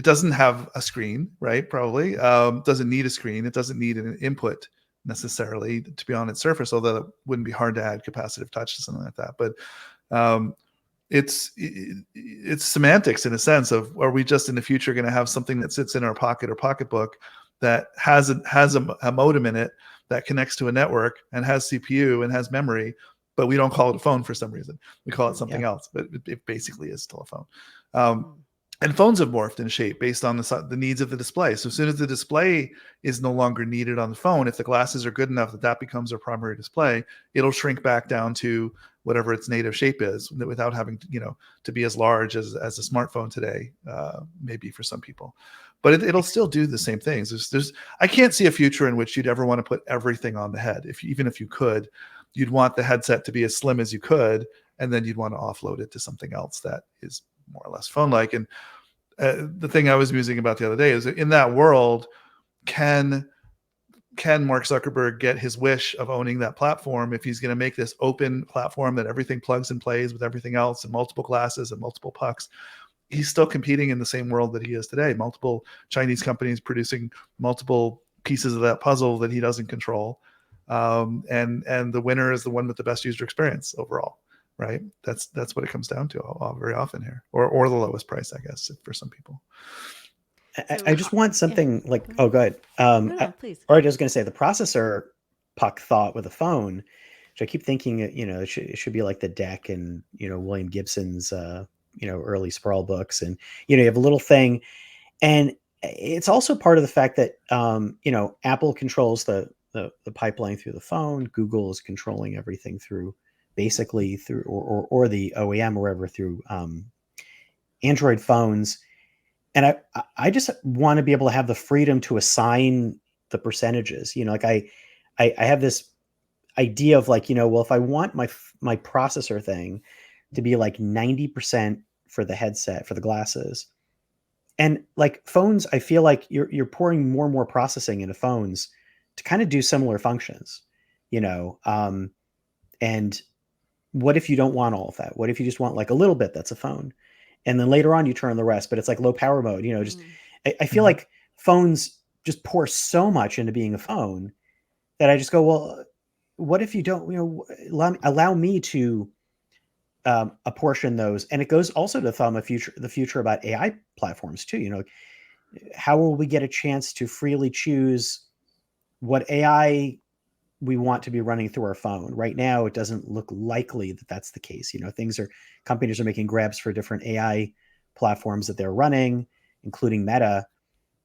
[SPEAKER 1] doesn't have a screen, right? Probably doesn't need a screen. It doesn't need an input necessarily to be on its surface, although it wouldn't be hard to add capacitive touch to something like that. But it's semantics in a sense of, are we just in the future going to have something that sits in our pocket or pocketbook that has a modem in it that connects to a network and has CPU and has memory, but we don't call it a phone for some reason. We call it something else, but it basically is still a phone. And phones have morphed in shape based on the needs of the display. So as soon as the display is no longer needed on the phone, if the glasses are good enough that becomes our primary display, it'll shrink back down to whatever its native shape is, without having to be as large as a smartphone today, maybe for some people. But it'll still do the same things. I can't see a future in which you'd ever want to put everything on the head. Even if you could, you'd want the headset to be as slim as you could, and then you'd want to offload it to something else that is more or less phone-like. And the thing I was musing about the other day is, in that world, can Mark Zuckerberg get his wish of owning that platform if he's going to make this open platform that everything plugs and plays with everything else and multiple glasses and multiple pucks? He's still competing in the same world that he is today. Multiple Chinese companies producing multiple pieces of that puzzle that he doesn't control. And the winner is the one with the best user experience overall, right? That's what it comes down to very often here, or the lowest price, I guess, for some people.
[SPEAKER 3] I just want something like, oh, go ahead.
[SPEAKER 2] No, please.
[SPEAKER 3] Or I was going to say the processor puck thought with a phone, which I keep thinking, it should be like the deck and, William Gibson's, early sprawl books. And, you have a little thing. And it's also part of the fact that, Apple controls the pipeline through the phone. Google is controlling everything basically through, or the OEM or wherever through Android phones. And I just want to be able to have the freedom to assign the percentages. I have this idea of like, well, if I want my processor thing to be like 90% for the headset, for the glasses, and like phones, I feel like you're pouring more and more processing into phones to kind of do similar functions, and what if you don't want all of that? What if you just want like a little bit that's a phone? And then later on you turn on the rest, but it's like low power mode, I feel like phones just pour so much into being a phone that I just go, well, what if you don't, allow me to apportion those? And it goes also to the future about AI platforms too. How will we get a chance to freely choose what AI we want to be running through our phone? Right now, it doesn't look likely that that's the case. Companies are making grabs for different AI platforms that they're running, including Meta.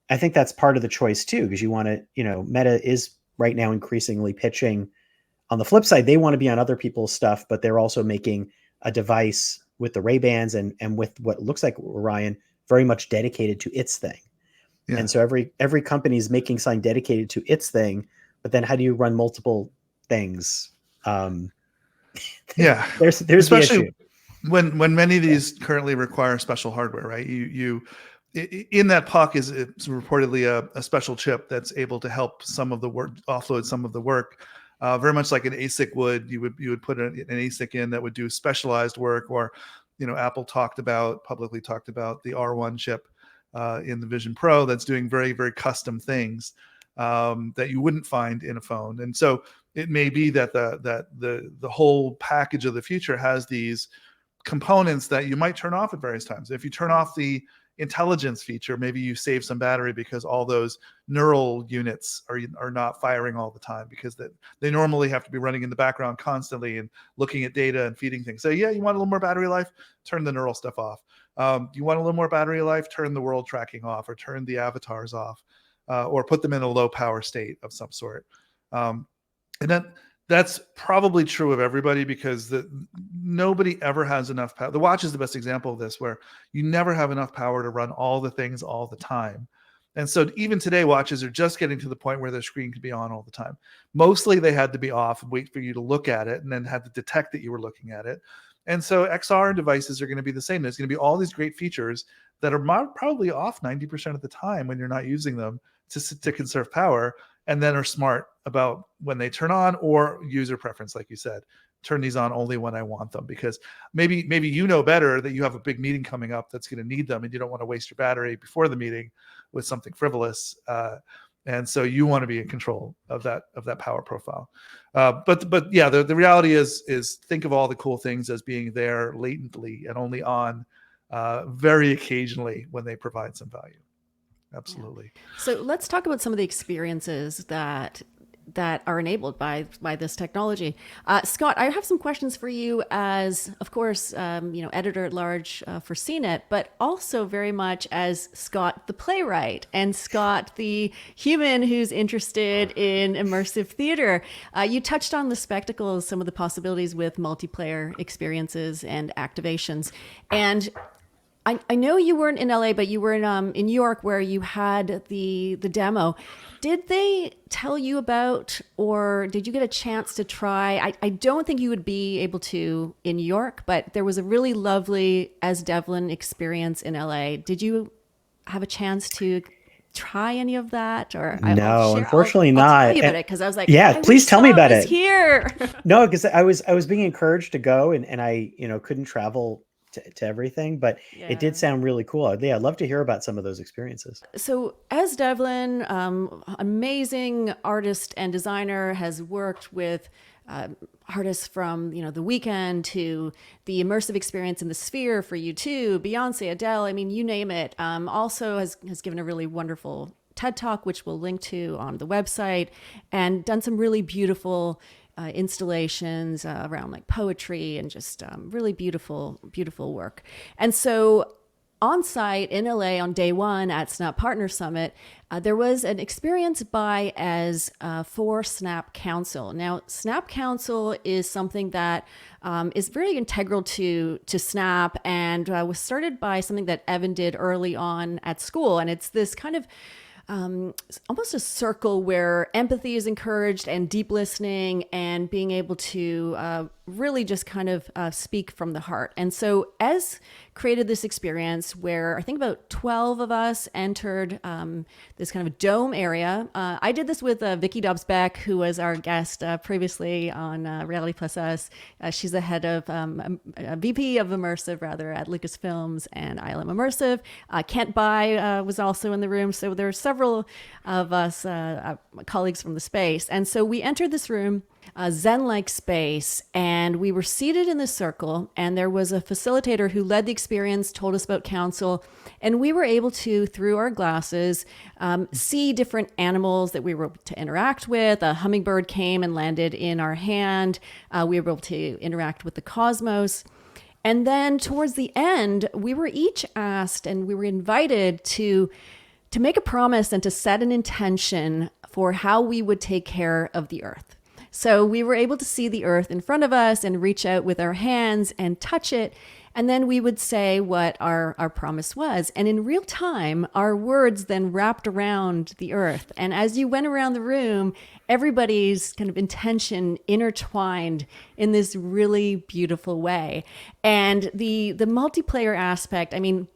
[SPEAKER 3] I think that's part of the choice too, because you want to, Meta is right now increasingly pitching. On the flip side, they want to be on other people's stuff, but they're also making a device with the Ray-Bans and with what looks like Orion very much dedicated to its thing. Yeah. And so every company is making something dedicated to its thing, but then how do you run multiple things?
[SPEAKER 1] Yeah,
[SPEAKER 3] there's
[SPEAKER 1] especially
[SPEAKER 3] the issue.
[SPEAKER 1] When many of these currently require special hardware, right? You in that puck is reportedly a special chip that's able to help some of the work, offload some of the work, very much like an ASIC would. You would put an ASIC in that would do specialized work, or Apple publicly talked about the R1 chip in the Vision Pro that's doing very, very custom things that you wouldn't find in a phone. And so it may be that the whole package of the future has these components that you might turn off at various times. If you turn off the intelligence feature, maybe you save some battery because all those neural units are not firing all the time, because they normally have to be running in the background constantly and looking at data and feeding things. So yeah, you want a little more battery life, turn the neural stuff off. You want a little more battery life, turn the world tracking off, or turn the avatars off, or put them in a low power state of some sort. And that's probably true of everybody, because nobody ever has enough power. The watch is the best example of this, where you never have enough power to run all the things all the time. And so even today, watches are just getting to the point where their screen can be on all the time. Mostly they had to be off and wait for you to look at it, and then had to detect that you were looking at it. And so XR devices are going to be the same. There's going to be all these great features that are probably off 90% of the time when you're not using them to conserve power, and then are smart about when they turn on, or user preference, like you said, turn these on only when I want them, because maybe better that you have a big meeting coming up that's going to need them, and you don't want to waste your battery before the meeting with something frivolous, and so you want to be in control of that power profile. But yeah, the reality is think of all the cool things as being there latently and only on very occasionally when they provide some value. Absolutely.
[SPEAKER 2] Yeah. So let's talk about some of the experiences that are enabled by this technology. Scott, I have some questions for you as, of course, editor at large for CNET, but also very much as Scott the playwright and Scott the human who's interested in immersive theater. You touched on the spectacles, some of the possibilities with multiplayer experiences and activations. And I know you weren't in LA, but you were in New York, where you had the demo. Did they tell you about, or did you get a chance to try? I don't think you would be able to in New York, but there was a really lovely As Devlin experience in LA. Did you have a chance to try any of that? Or
[SPEAKER 3] No,
[SPEAKER 2] I'll
[SPEAKER 3] unfortunately
[SPEAKER 2] I'll tell
[SPEAKER 3] not.
[SPEAKER 2] you about
[SPEAKER 3] And
[SPEAKER 2] it because I was like,
[SPEAKER 3] yeah,
[SPEAKER 2] I
[SPEAKER 3] please
[SPEAKER 2] wish
[SPEAKER 3] tell me
[SPEAKER 2] Scott
[SPEAKER 3] about
[SPEAKER 2] was
[SPEAKER 3] it.
[SPEAKER 2] here.
[SPEAKER 3] No, because I was being encouraged to go, and I couldn't travel to everything, but it did
[SPEAKER 2] Yeah.
[SPEAKER 3] sound really cool. Yeah, I'd love to hear about some of those experiences.
[SPEAKER 2] So, as Devlin, amazing artist and designer, has worked with artists from The Weeknd to the immersive experience in the Sphere for U2, Beyonce, Adele. I mean, you name it. Also has given a really wonderful TED Talk, which we'll link to on the website, and done some really beautiful installations around like poetry and just really beautiful, beautiful work. And so on site in LA on day one at Snap Partner Summit, there was an experience by as for Snap Council. Now, Snap Council is something that is very integral to Snap, and was started by something that Evan did early on at school. And it's this kind of almost a circle where empathy is encouraged and deep listening and being able to really just kind of speak from the heart. And so Ez created this experience where I think about 12 of us entered this kind of dome area. I did this with Vicky Dobbs-Beck, who was our guest previously on Reality Plus Us. She's the head of a VP of Immersive, rather, at Lucasfilms and ILM Immersive. Kent Bai was also in the room. So there are several of us colleagues from the space. And so we entered this room, a Zen-like space, and we were seated in this circle, and there was a facilitator who led the experience, told us about council, and we were able to, through our glasses, see different animals that we were able to interact with. A hummingbird came and landed in our hand. We were able to interact with the cosmos. And then towards the end, we were each asked, and we were invited to make a promise and to set an intention for how we would take care of the earth. So we were able to see the earth in front of us and reach out with our hands and touch it. And then we would say what our promise was. And in real time, our words then wrapped around the earth. And as you went around the room, everybody's kind of intention intertwined in this really beautiful way. And the multiplayer aspect, I mean,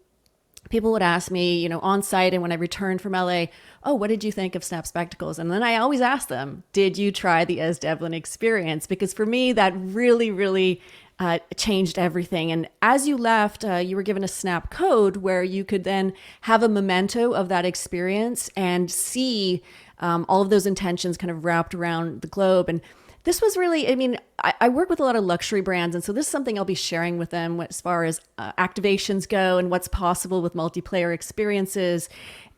[SPEAKER 2] people would ask me, on site and when I returned from LA, oh, what did you think of Snap Spectacles? And then I always ask them, did you try the Ez Devlin experience? Because for me, that really, really changed everything. And as you left, you were given a Snap code where you could then have a memento of that experience and see all of those intentions kind of wrapped around the globe. And this was really, I mean, I work with a lot of luxury brands, and so this is something I'll be sharing with them as far as activations go and what's possible with multiplayer experiences.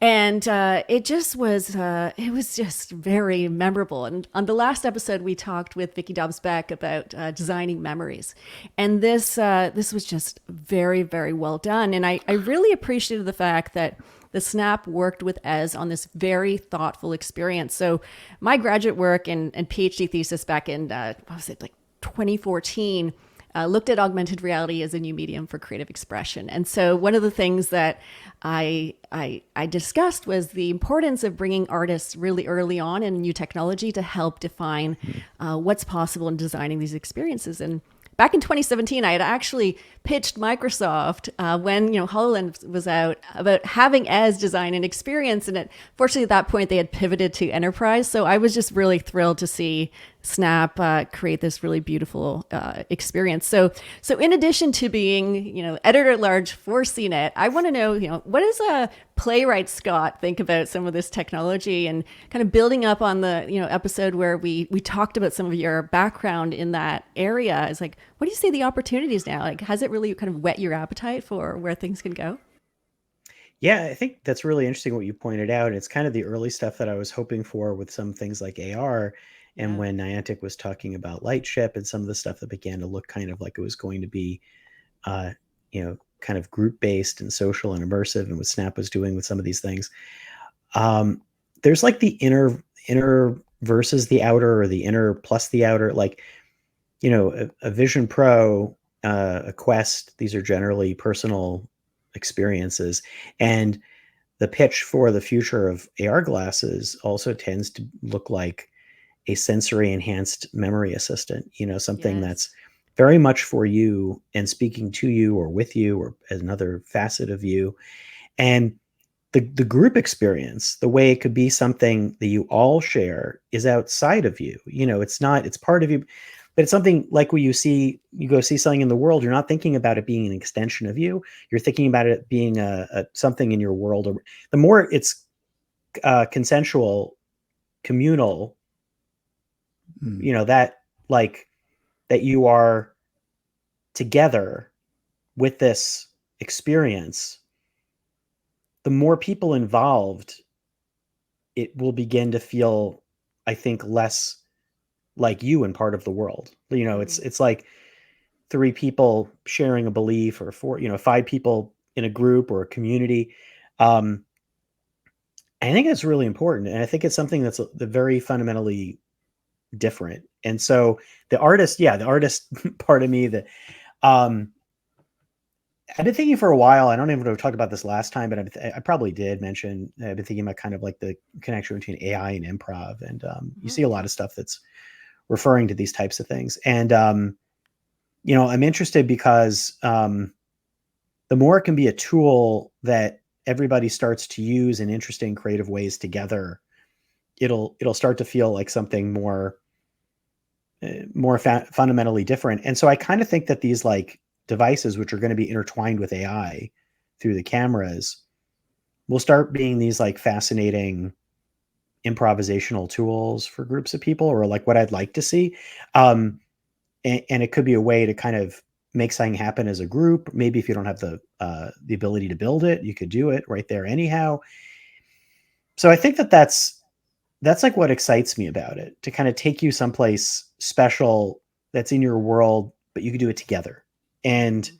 [SPEAKER 2] And it was just very memorable. And on the last episode, we talked with Vicky Dobbs-Beck about designing memories. And this was just very, very well done. And I really appreciated the fact that the Snap worked with Ez on this very thoughtful experience. So my graduate work and PhD thesis back in, 2014, looked at augmented reality as a new medium for creative expression. And so one of the things that I discussed was the importance of bringing artists really early on in new technology to help define what's possible in designing these experiences. And back in 2017, I had actually pitched Microsoft when HoloLens was out about having Ez design an experience, and fortunately at that point they had pivoted to enterprise. So I was just really thrilled to see Snap create this really beautiful experience. So in addition to being editor at large for CNET, I want to know what does a playwright Scott think about some of this technology, and kind of building up on the episode where we talked about some of your background in that area. Is like, what do you see the opportunities now? Like, has it really kind of whet your appetite for where things can go?
[SPEAKER 3] Yeah, I think that's really interesting what you pointed out. It's kind of the early stuff that I was hoping for with some things like AR. And
[SPEAKER 2] Yeah.
[SPEAKER 3] when Niantic was talking about Lightship and some of the stuff that began to look kind of like it was going to be, kind of group-based and social and immersive, and what Snap was doing with some of these things, there's like the inner versus the outer, or the inner plus the outer. Like, a Vision Pro, a Quest, these are generally personal experiences. And the pitch for the future of AR glasses also tends to look like a sensory enhanced memory assistant, something
[SPEAKER 2] Yes.
[SPEAKER 3] that's very much for you and speaking to you or with you or as another facet of you. And the group experience, the way it could be something that you all share, is outside of you. It's not, it's part of you, but it's something like when you go see something in the world, you're not thinking about it being an extension of you. You're thinking about it being a something in your world. Or the more it's consensual, communal, that like that you are together with this experience, the more people involved, it will begin to feel, I think, less like you and part of the world. It's like 3 people sharing a belief, or 4, 5 people in a group or a community. I think it's really important, and I think it's something that's very fundamentally different. And so the artist part of me, that I've been thinking for a while. I don't even know if we talked about this last time, but I probably did mention, I've been thinking about kind of like the connection between AI and improv. And you see a lot of stuff that's referring to these types of things. And, I'm interested because the more it can be a tool that everybody starts to use in interesting, creative ways together, it'll start to feel like something more fundamentally different. And so I kind of think that these like devices, which are going to be intertwined with AI through the cameras, will start being these like fascinating improvisational tools for groups of people, or like what I'd like to see. And it could be a way to kind of make something happen as a group. Maybe if you don't have the ability to build it, you could do it right there anyhow. So I think that's like what excites me about it, to kind of take you someplace special that's in your world, but you can do it together. And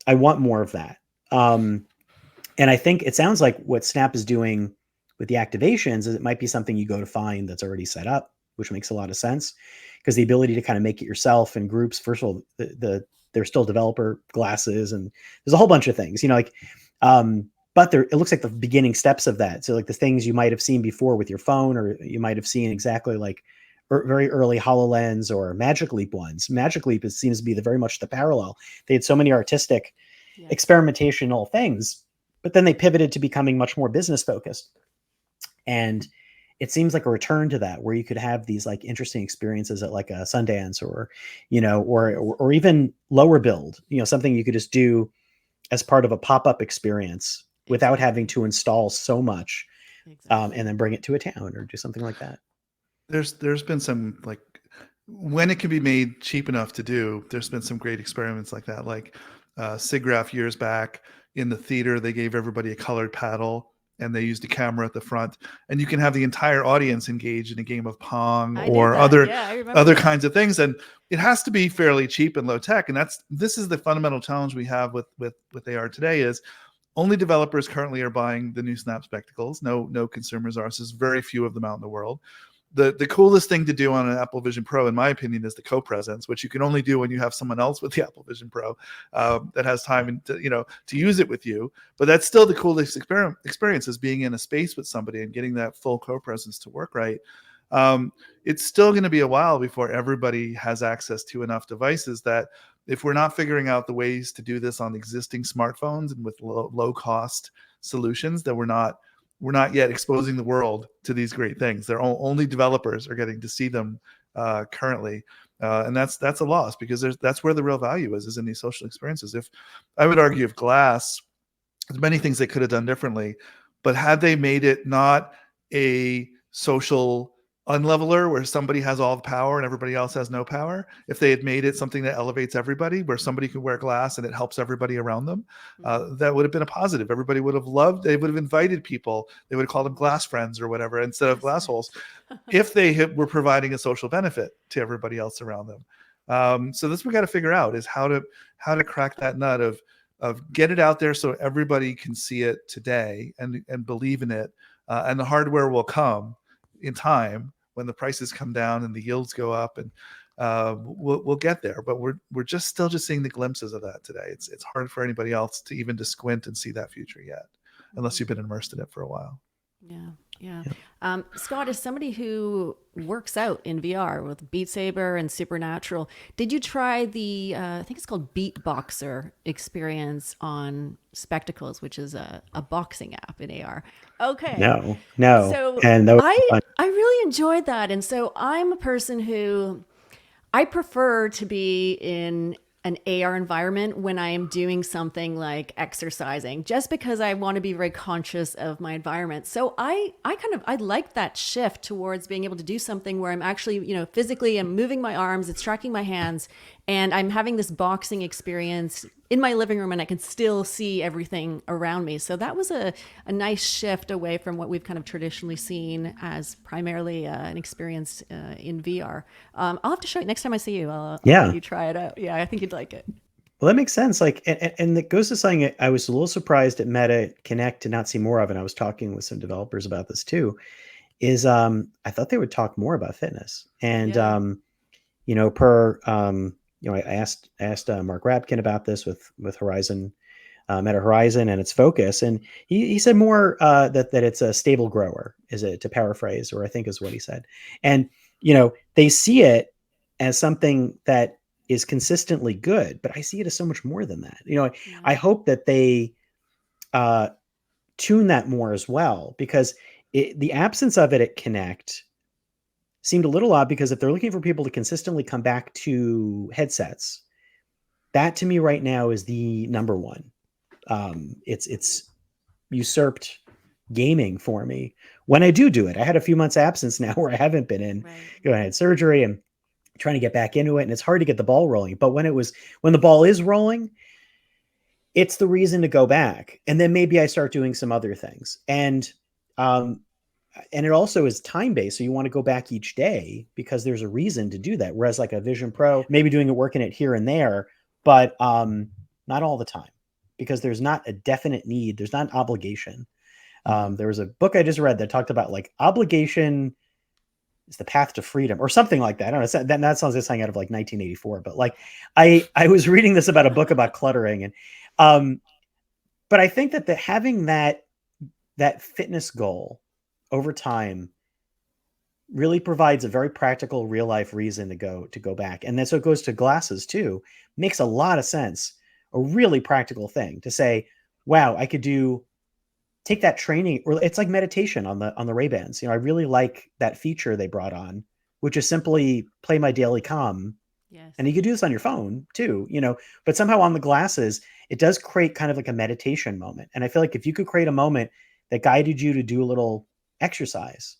[SPEAKER 3] I want more of that. And I think it sounds like what Snap is doing with the activations is it might be something you go to find that's already set up, which makes a lot of sense, because the ability to kind of make it yourself in groups, first of all, there's still developer glasses, and there's a whole bunch of things, but it looks like the beginning steps of that. So like the things you might have seen before with your phone, or you might have seen exactly like very early HoloLens or Magic Leap ones. Magic Leap seems to be very much the parallel. They had so many artistic, experimentational things, but then they pivoted to becoming much more business focused. And it seems like a return to that, where you could have these like interesting experiences at like a Sundance, or, or even lower build, something you could just do as part of a pop-up experience without having to install so much, and then bring it to a town or do something like that.
[SPEAKER 1] There's been some, like, when it can be made cheap enough to do, there's been some great experiments like that. Like SIGGRAPH years back in the theater, they gave everybody a colored paddle and they used a camera at the front, and you can have the entire audience engaged in a game of Pong or other kinds of things. And it has to be fairly cheap and low tech. And this is the fundamental challenge we have with AR today, is only developers currently are buying the new Snap Spectacles. No consumers are. So there's very few of them out in the world. The coolest thing to do on an Apple Vision Pro, in my opinion, is the co-presence, which you can only do when you have someone else with the Apple Vision Pro that has time to use it with you. But that's still the coolest experience, is being in a space with somebody and getting that full co-presence to work right. It's still going to be a while before everybody has access to enough devices that, if we're not figuring out the ways to do this on existing smartphones and with low cost solutions, that we're not yet exposing the world to these great things. They're only developers are getting to see them currently. And that's a loss, because that's where the real value is in these social experiences. I would argue, if Glass, there's many things they could have done differently, but had they made it not a social unleveler where somebody has all the power and everybody else has no power, if they had made it something that elevates everybody, where somebody could wear glass and it helps everybody around them, that would have been a positive. Everybody would have loved, they would have invited people, they would have called them glass friends or whatever instead of glass holes, if they were providing a social benefit to everybody else around them. So this we got to figure out, is how to crack that nut of get it out there so everybody can see it today and believe in it, and the hardware will come in time when the prices come down and the yields go up, and we'll get there. But we're still seeing the glimpses of that today. It's hard for anybody else to even squint and see that future yet, unless you've been immersed in it for a while.
[SPEAKER 2] Yeah. Yeah.
[SPEAKER 3] Yep.
[SPEAKER 2] Scott, as somebody who works out in VR with Beat Saber and Supernatural, did you try the, I think it's called Beatboxer experience on Spectacles, which is a boxing app in AR? Okay.
[SPEAKER 3] No.
[SPEAKER 2] So
[SPEAKER 3] And that was fun.
[SPEAKER 2] I really enjoyed that. And so I'm a person who I prefer to be in an AR environment when I am doing something like exercising, just because I want to be very conscious of my environment. So I like that shift towards being able to do something where I'm actually, physically I'm moving my arms, it's tracking my hands, and I'm having this boxing experience in my living room and I can still see everything around me. So that was a nice shift away from what we've kind of traditionally seen as primarily an experience in VR. I'll have to show you next time I see you. I'll let you try it out. Yeah, I think you'd like it.
[SPEAKER 3] Well, that makes sense. Like, and it goes to something I was a little surprised at Meta Connect to not see more of, and I was talking with some developers about this too. Is I thought they would talk more about fitness, and
[SPEAKER 2] Yeah.
[SPEAKER 3] I asked Mark Rapkin about this with Horizon, Meta Horizon, and its focus, and he said more that it's a stable grower, is it, to paraphrase, or I think is what he said, and they see it as something that is consistently good, but I see it as so much more than that. I hope that they tune that more as well, because the absence of it at Connect seemed a little odd, because if they're looking for people to consistently come back to headsets, that to me right now is the number one. It's usurped gaming for me when I do it. I had a few months absence now where I haven't been in.
[SPEAKER 2] Right.
[SPEAKER 3] I had surgery and trying to get back into it, and it's hard to get the ball rolling. But when the ball is rolling, it's the reason to go back. And then maybe I start doing some other things. And it also is time-based. So you want to go back each day because there's a reason to do that. Whereas like a Vision Pro, maybe doing it, working it here and there, but not all the time, because there's not a definite need. There's not an obligation. There was a book I just read that talked about like obligation is the path to freedom or something like that. I don't know. That sounds like something out of like 1984, but like I was reading this about a book about cluttering, and but I think that having that fitness goal over time really provides a very practical real life reason to go back. And then so it goes to glasses too. Makes a lot of sense. A really practical thing to say, wow, I could take that training, or it's like meditation on the Ray-Bans. I really like that feature they brought on, which is simply play my daily calm.
[SPEAKER 2] Yes.
[SPEAKER 3] And you could do this on your phone too, but somehow on the glasses, it does create kind of like a meditation moment. And I feel like if you could create a moment that guided you to do a little exercise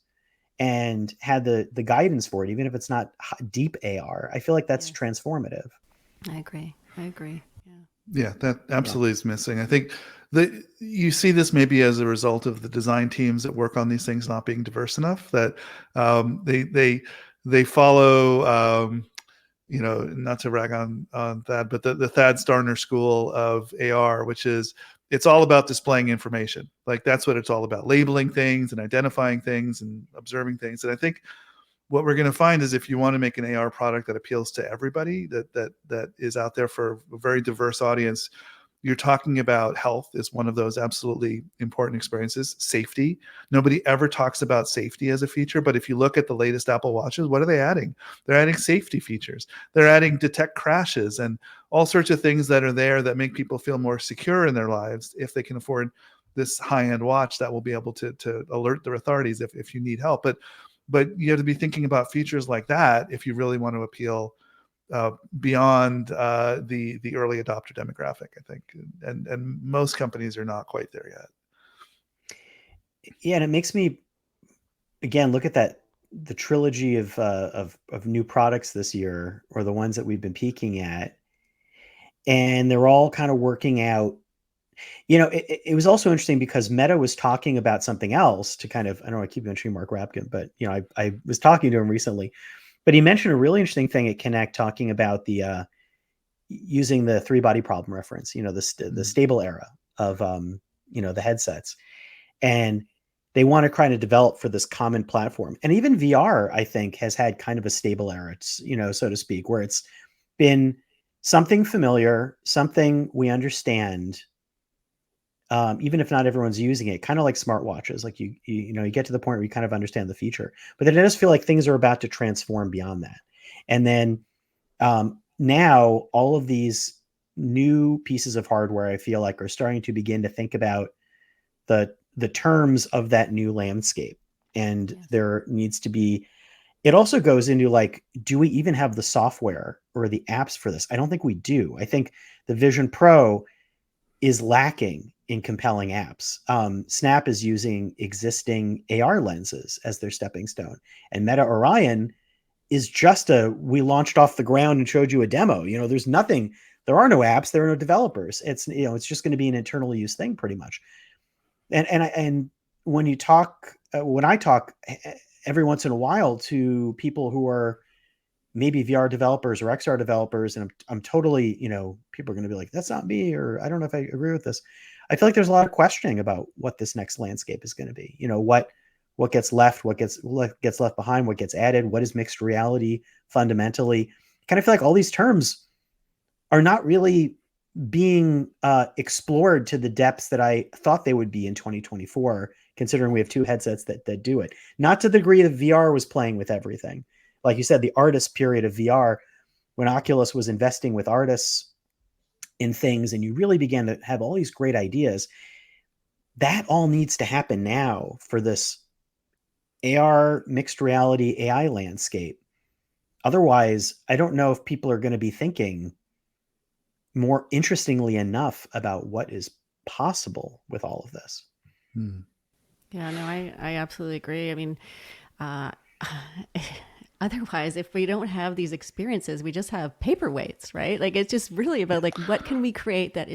[SPEAKER 3] and had the guidance for it, even if it's not deep AR, I feel like that's transformative.
[SPEAKER 2] I agree.
[SPEAKER 1] Yeah, that absolutely is missing. I think that you see this maybe as a result of the design teams that work on these things not being diverse enough, that they follow not to rag on that, but the Thad Starner school of AR, which is it's all about displaying information. Like that's what it's all about, labeling things and identifying things and observing things. And I think what we're going to find is if you want to make an AR product that appeals to everybody, that is out there for a very diverse audience, you're talking about health is one of those absolutely important experiences. Safety. Nobody ever talks about safety as a feature, but if you look at the latest Apple Watches, what are they adding? They're adding safety features. They're adding detect crashes and all sorts of things that are there that make people feel more secure in their lives if they can afford this high-end watch that will be able to alert their authorities if you need help. But you have to be thinking about features like that if you really want to appeal beyond the early adopter demographic, I think, and most companies are not quite there yet.
[SPEAKER 3] Yeah, and it makes me again look at the trilogy of new products this year, or the ones that we've been peeking at, and they're all kind of working out. It was also interesting because Meta was talking about something else to kind of, I don't know, I keep mentioning Mark Rapkin, but I was talking to him recently, but he mentioned a really interesting thing at Connect, talking about the using the 3-body problem reference, the stable era of the headsets, and they want to kind of develop for this common platform. And even VR, I think, has had kind of a stable era, so to speak, where it's been something familiar, something we understand, even if not everyone's using it, kind of like smartwatches. Like you get to the point where you kind of understand the feature, but then it does feel like things are about to transform beyond that. And then now all of these new pieces of hardware, I feel like, are starting to begin to think about the terms of that new landscape. And there needs to be, it also goes into like, do we even have the software or the apps for this? I don't think we do. I think the Vision Pro is lacking in compelling apps. Snap is using existing AR lenses as their stepping stone, and Meta Orion is just we launched off the ground and showed you a demo. There's nothing, there are no apps, there are no developers. It's just going to be an internal use thing pretty much. And when I talk every once in a while to people who are maybe VR developers or XR developers, and I'm totally, people are going to be like, that's not me, or I don't know if I agree with this. I feel like there's a lot of questioning about what this next landscape is going to be. What gets left, what gets left behind, what gets added, what is mixed reality fundamentally. I kind of feel like all these terms are not really being explored to the depths that I thought they would be in 2024, considering we have two headsets that do it. Not to the degree that VR was playing with everything. Like you said, the artist period of VR, when Oculus was investing with artists in things, and you really began to have all these great ideas, that all needs to happen now for this AR mixed reality AI landscape. Otherwise, I don't know if people are going to be thinking more interestingly enough about what is possible with all of this.
[SPEAKER 2] Yeah, no, I absolutely agree. I mean, otherwise, if we don't have these experiences, we just have paperweights, right? Like, it's just really about like, what can we create that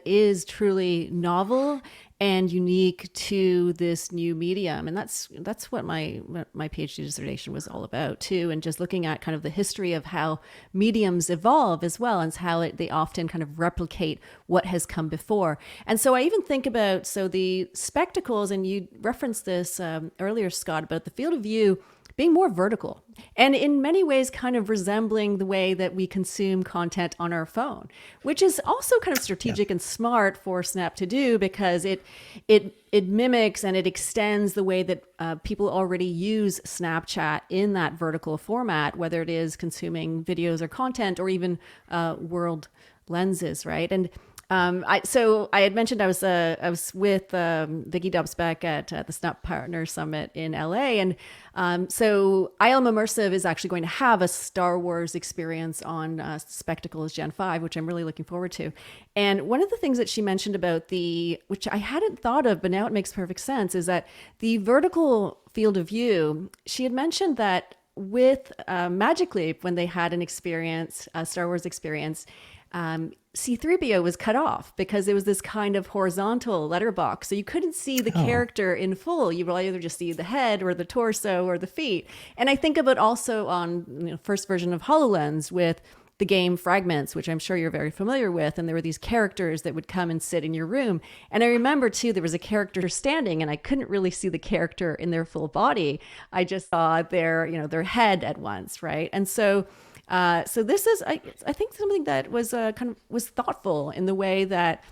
[SPEAKER 2] is truly novel and unique to this new medium. And that's what my PhD dissertation was all about too. And just looking at kind of the history of how mediums evolve as well, and how they often kind of replicate what has come before. And so I even think about, the spectacles, and you referenced this earlier, Scott, about the field of view being more vertical, and in many ways kind of resembling the way that we consume content on our phone, which is also kind of strategic and smart for Snap to do, because it mimics and it extends the way that people already use Snapchat in that vertical format, whether it is consuming videos or content, or even world lenses, right? And I had mentioned I was with Vicky Dubsbeck at the Snap Partner Summit in LA, and so ILM Immersive is actually going to have a Star Wars experience on Spectacles Gen 5, which I'm really looking forward to. And one of the things that she mentioned about which I hadn't thought of, but now it makes perfect sense, is that the vertical field of view, she had mentioned that with Magic Leap, when they had an experience, a Star Wars experience, C-3PO was cut off because it was this kind of horizontal letterbox. So you couldn't see the character in full. You will either just see the head or the torso or the feet. And I think of it also on first version of HoloLens with the game Fragments, which I'm sure you're very familiar with. And there were these characters that would come and sit in your room. And I remember too, there was a character standing and I couldn't really see the character in their full body. I just saw their head at once, right? And so this is, I think, something that was was thoughtful in the way that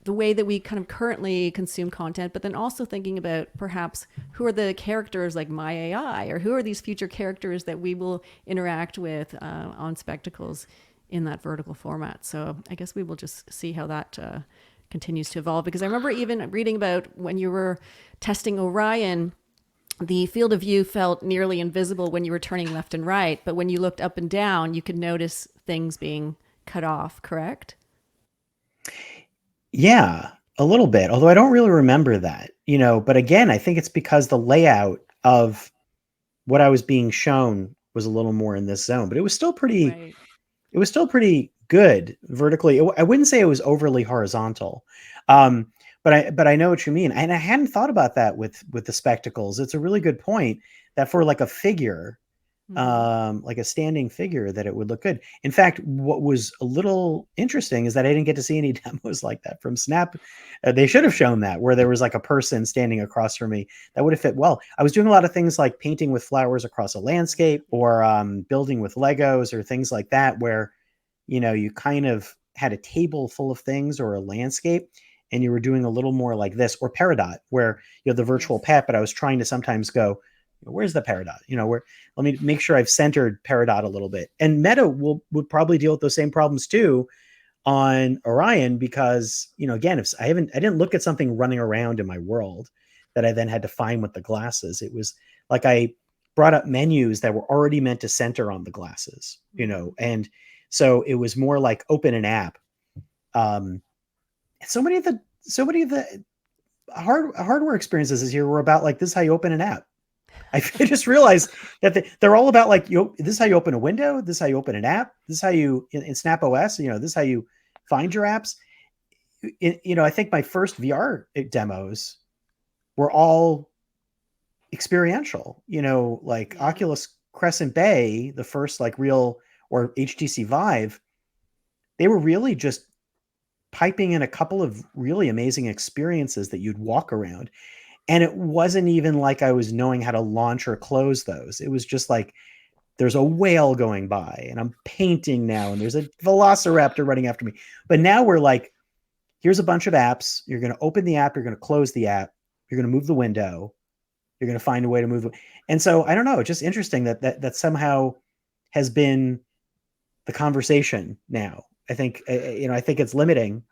[SPEAKER 2] we kind of currently consume content, but then also thinking about perhaps who are the characters like My AI, or who are these future characters that we will interact with on Spectacles in that vertical format. So I guess we will just see how that continues to evolve, because I remember even reading about when you were testing Orion, the field of view felt nearly invisible when you were turning left and right, but when you looked up and down, you could notice things being cut off, correct?
[SPEAKER 3] Yeah, a little bit, although I don't really remember that, but again, I think it's because the layout of what I was being shown was a little more in this zone, but it was still pretty,
[SPEAKER 2] Right.
[SPEAKER 3] it was still pretty good vertically. I wouldn't say it was overly horizontal. But I know what you mean. And I hadn't thought about that with the spectacles. It's a really good point that for like a figure, like a standing figure, that it would look good. In fact, what was a little interesting is that I didn't get to see any demos like that from Snap. They should have shown that, where there was like a person standing across from me. That would have fit well. I was doing a lot of things like painting with flowers across a landscape, or building with Legos, or things like that, where you kind of had a table full of things or a landscape, and you were doing a little more like this, or Peridot, where you have the virtual pet, but I was trying to sometimes go, where's the Peridot? Let me make sure I've centered Peridot a little bit. And Meta would probably deal with those same problems too on Orion, because, again, if I didn't look at something running around in my world that I then had to find with the glasses. It was like I brought up menus that were already meant to center on the glasses, and so it was more like open an app. So many of the hardware experiences this year were about like, this is how you open an app. I just realized that they're all about like, this is how you open a window. This is how you open an app. This is how you in Snap OS. This is how you find your apps. I think my first VR demos were all experiential. Like Oculus Crescent Bay, the first like real, or HTC Vive, they were really just piping in a couple of really amazing experiences that you'd walk around. And it wasn't even like I was knowing how to launch or close those. It was just like, there's a whale going by and I'm painting now, and there's a velociraptor running after me. But now we're like, here's a bunch of apps. You're going to open the app. You're going to close the app. You're going to move the window. You're going to find a way to move. And so I don't know. It's just interesting that somehow has been the conversation now. I think it's limiting.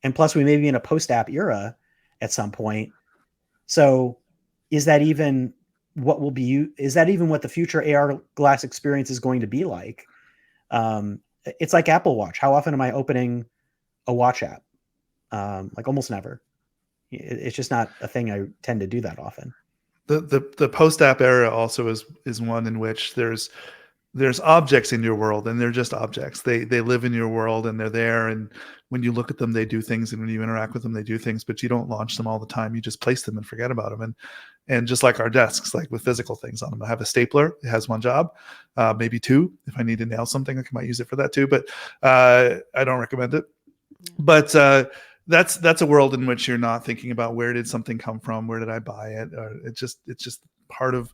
[SPEAKER 3] And plus we may be in a post-app era at some point. So is that even what the future AR glass experience is going to be like? It's like Apple Watch. How often am I opening a watch app? Like almost never. It's just not a thing I tend to do that often.
[SPEAKER 1] The post-app era also is one in which there's objects in your world, and they're just objects. They live in your world, and they're there, and when you look at them, they do things, and when you interact with them, they do things, but you don't launch them all the time. You just place them and forget about them. And just like our desks, like with physical things on them, I have a stapler. It has one job, maybe two. If I need to nail something, I might use it for that too, but I don't recommend it. But that's a world in which you're not thinking about, where did something come from? Where did I buy it? It's just part of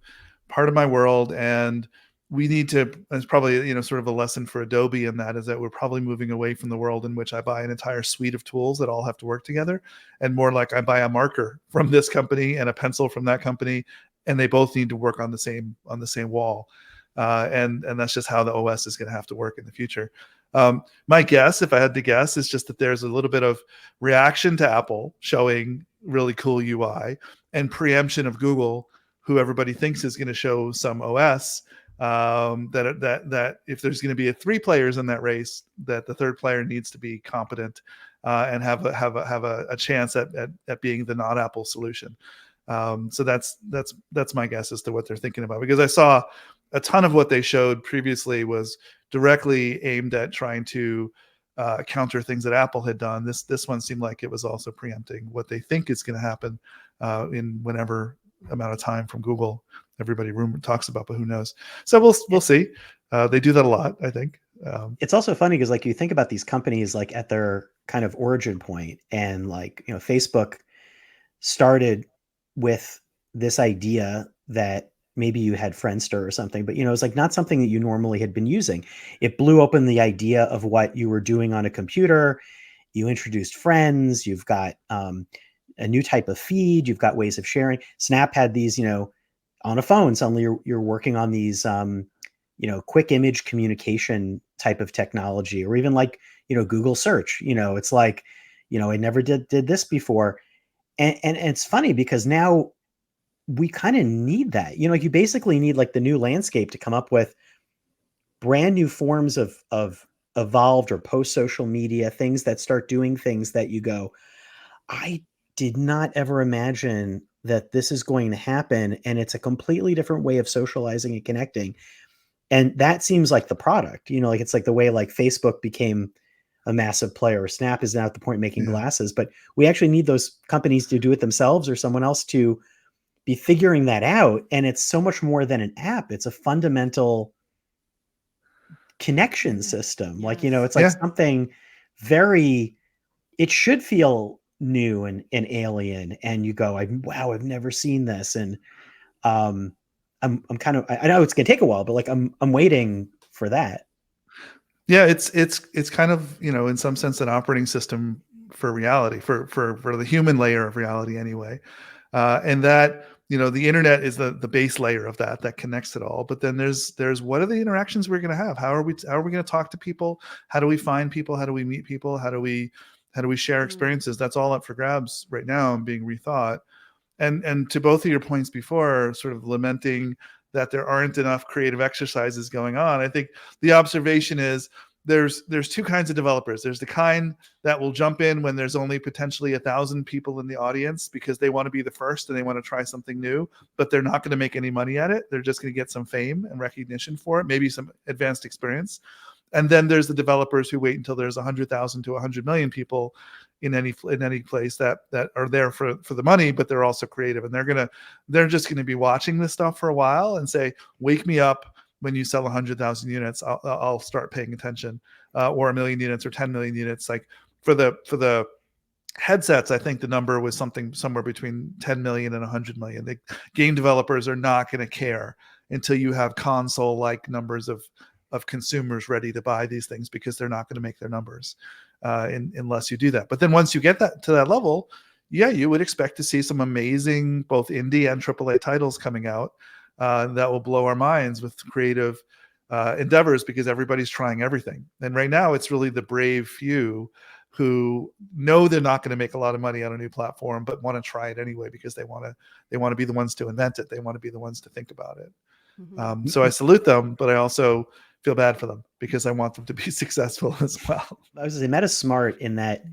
[SPEAKER 1] my world. And we need to, it's probably, sort of a lesson for Adobe in that, is that we're probably moving away from the world in which I buy an entire suite of tools that all have to work together, and more like I buy a marker from this company and a pencil from that company, and they both need to work on the same wall. And that's just how the OS is going to have to work in the future. My guess, if I had to guess, is just that there's a little bit of reaction to Apple showing really cool UI, and preemption of Google, who everybody thinks is going to show some OS. That if there's going to be 3 players in that race, that the third player needs to be competent and have a chance at being the not Apple solution. So that's my guess as to what they're thinking about, because I saw a ton of what they showed previously was directly aimed at trying to counter things that Apple had done. This one seemed like it was also preempting what they think is going to happen in whenever amount of time from Google. Everybody talks about, but who knows? So we'll see. They do that a lot, I think.
[SPEAKER 3] It's also funny because like you think about these companies like at their kind of origin point, and like, Facebook started with this idea that maybe you had Friendster or something, but it's like not something that you normally had been using. It blew open the idea of what you were doing on a computer. You introduced friends. You've got a new type of feed. You've got ways of sharing. Snap had these, on a phone, suddenly you're working on these, quick image communication type of technology, or even like, Google search, it's like, I never did this before. And it's funny because now we kind of need that, like you basically need like the new landscape to come up with brand new forms of evolved or post social media things that start doing things that you go, I did not ever imagine that this is going to happen. And it's a completely different way of socializing and connecting. And that seems like the product, like it's like the way like Facebook became a massive player, or Snap is now at the point making glasses, but we actually need those companies to do it themselves or someone else to be figuring that out. And it's so much more than an app. It's a fundamental connection system. Like, it's like something very, it should feel new and alien, and you go, I've never seen this. And I'm kind of, I know it's gonna take a while, but like I'm waiting for that.
[SPEAKER 1] Yeah, it's kind of, in some sense, an operating system reality, for the human layer of reality anyway. And that, the internet is the base layer of that connects it all. But then there's what are the interactions we're going to have? How are we going to talk to people? How do we find people? How do we meet people? How do we share experiences? That's all up for grabs right now and being rethought. And to both of your points before, sort of lamenting that there aren't enough creative exercises going on, I think the observation is there's two kinds of developers. There's the kind that will jump in when there's only potentially 1,000 people in the audience because they want to be the first and they want to try something new, but they're not going to make any money at it. They're just going to get some fame and recognition for it, maybe some advanced experience. And then there's the developers who wait until there's 100,000 to 100 million people in any place that are there for the money, but they're also creative, and they're just gonna be watching this stuff for a while and say, wake me up when you sell 100,000 units, I'll start paying attention, or 1 million units or 10 million units. Like for the headsets, I think the number was somewhere between 10 million and 100 million. The game developers are not going to care until you have console-like numbers of consumers ready to buy these things, because they're not going to make their numbers unless you do that. But then once you get that to that level, yeah, you would expect to see some amazing both indie and AAA titles coming out that will blow our minds with creative endeavors, because everybody's trying everything. And right now it's really the brave few who know they're not going to make a lot of money on a new platform, but want to try it anyway because they want to be the ones to invent it. They want to be the ones to think about it.
[SPEAKER 2] Mm-hmm.
[SPEAKER 1] So I salute them, but I also feel bad for them because I want them to be successful as well.
[SPEAKER 3] I was going to say, Meta's smart in that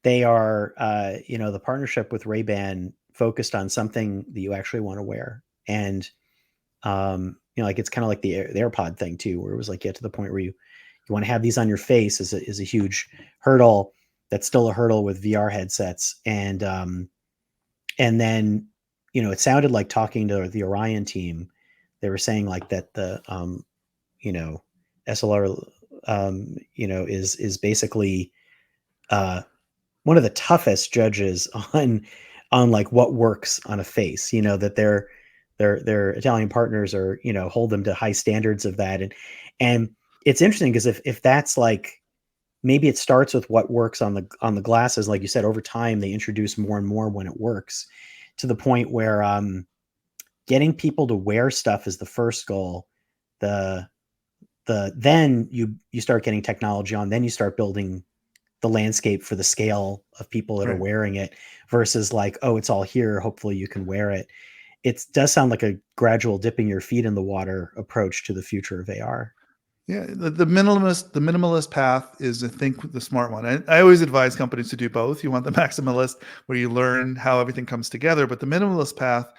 [SPEAKER 3] they are, the partnership with Ray-Ban focused on something that you actually want to wear. And, like it's kind of like the AirPod thing too, where it was like, get to the point where you want to have these on your face is a huge hurdle. That's still a hurdle with VR headsets. And then, it sounded like, talking to the Orion team, they were saying like that the, SLR, is basically one of the toughest judges on like what works on a face. That their Italian partners are, hold them to high standards of that. And it's interesting because if that's like, maybe it starts with what works on the glasses, like you said, over time they introduce more and more when it works, to the point where getting people to wear stuff is the first goal. Then you start getting technology on, then you start building the landscape for the scale of people that are wearing it, versus like, oh, it's all here, hopefully you can wear it. It does sound like a gradual dipping your feet in the water approach to the future of AR.
[SPEAKER 1] Yeah, the minimalist path is, I think, the smart one. I always advise companies to do both. You want the maximalist, where you learn how everything comes together, but the minimalist path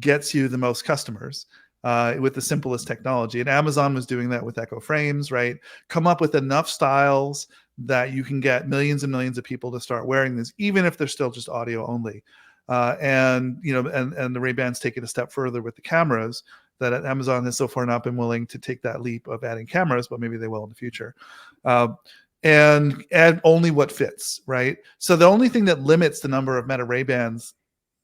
[SPEAKER 1] gets you the most customers with the simplest technology. And Amazon was doing that with Echo Frames, right? Come up with enough styles that you can get millions and millions of people to start wearing this, even if they're still just audio only. And the Ray-Bans take it a step further with the cameras, that Amazon has so far not been willing to take that leap of adding cameras, but maybe they will in the future. And add only what fits, right? So the only thing that limits the number of Meta Ray-Bans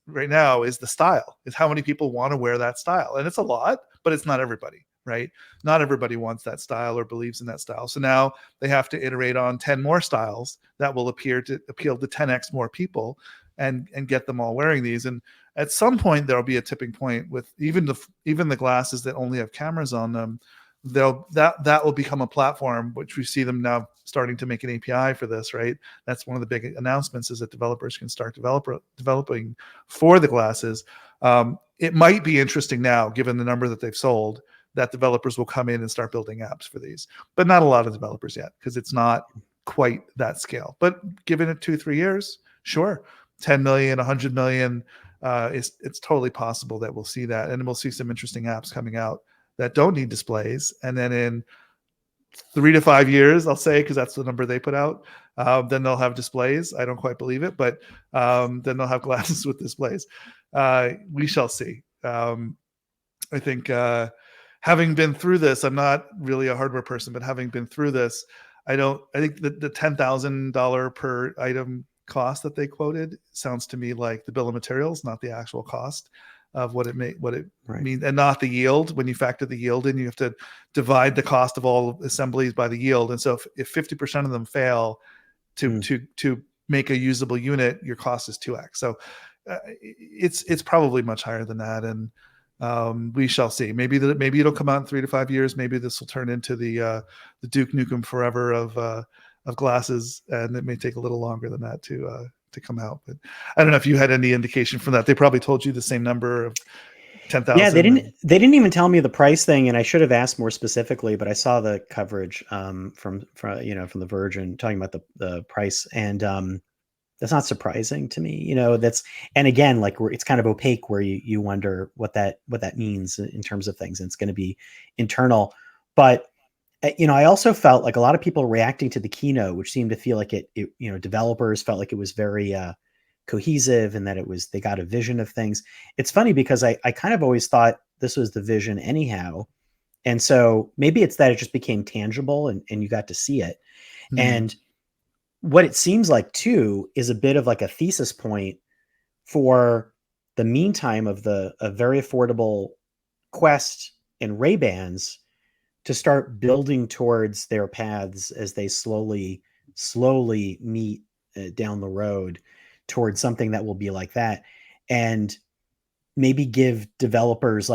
[SPEAKER 1] right now is the style, is how many people want to wear that style. And it's a lot, but it's not everybody, right? Not everybody wants that style or believes in that style. So now they have to iterate on 10 more styles that will appeal to 10x more people, and get them all wearing these. And at some point there'll be a tipping point with even the glasses that only have cameras on them. That will become a platform, which we see them now starting to make an API for this, right? That's one of the big announcements, is that developers can start developing for the glasses. It might be interesting now, given the number that they've sold, that developers will come in and start building apps for these, but not a lot of developers yet, because it's not quite that scale. But given it 2-3 years, sure, 10 million, 100 million, it's totally possible that we'll see that, and we'll see some interesting apps coming out that don't need displays. And then in 3 to 5 years, I'll say, because that's the number they put out, then they'll have displays. I don't quite believe it, but then they'll have glasses with displays. We shall see. I think having been through this, I'm not really a hardware person, but having been through this, I think that the $10,000 per item cost that they quoted sounds to me like the bill of materials, not the actual cost of what it means, and not the yield. When you factor the yield in, you have to divide the cost of all assemblies by the yield. And so if 50% of them fail to make a usable unit, your cost is 2x. So it's probably much higher than that, and we shall see. Maybe it'll come out in 3 to 5 years. Maybe this will turn into the Duke Nukem Forever of glasses, and it may take a little longer than that to come out. But I don't know if you had any indication from that. They probably told you the same number of 10,000.
[SPEAKER 3] Yeah, they didn't even tell me the price thing, and I should have asked more specifically, but I saw the coverage from The Verge and talking about the price, and that's not surprising to me. And again, like it's kind of opaque, where you wonder what that means in terms of things, and it's going to be internal. But I also felt like a lot of people reacting to the keynote, which seemed to feel like it developers felt like it was very cohesive, and that they got a vision of things. It's funny because I kind of always thought this was the vision anyhow. And so maybe it's that it just became tangible and you got to see it. Mm-hmm. And what it seems like too is a bit of like a thesis point for the meantime of a very affordable Quest and Ray-Bans to start building towards their paths as they slowly meet down the road towards something that will be like that, and maybe give developers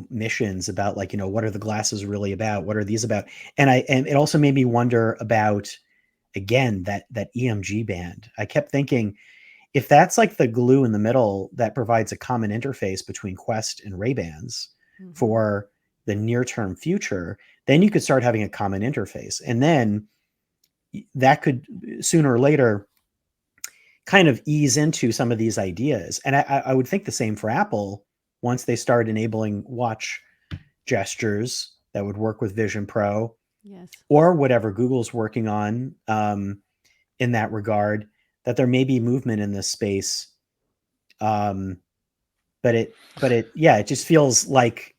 [SPEAKER 3] missions about what are the glasses really about? What are these about? And it also made me wonder about, again, that EMG band. I kept thinking, if that's like the glue in the middle that provides a common interface between Quest and Ray-Bans mm-hmm. for the near-term future, then you could start having a common interface. And then that could sooner or later kind of ease into some of these ideas. And I would think the same for Apple once they start enabling watch gestures that would work with Vision Pro, yes, or whatever Google's working on in that regard, that there may be movement in this space. But it just feels like,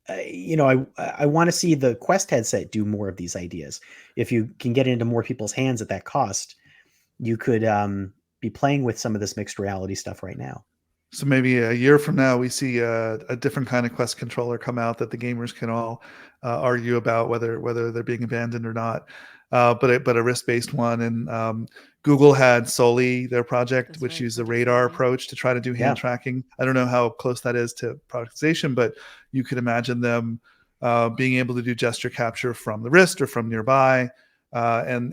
[SPEAKER 3] I want to see the Quest headset do more of these ideas. If you can get into more people's hands at that cost, you could be playing with some of this mixed reality stuff right now.
[SPEAKER 1] So maybe a year from now, we see a different kind of Quest controller come out that the gamers can all argue about whether they're being abandoned or not. But a wrist-based one, and Google had Soli, their project, which used the radar approach to try to do hand tracking. I don't know how close that is to productization, but you could imagine them being able to do gesture capture from the wrist or from nearby, and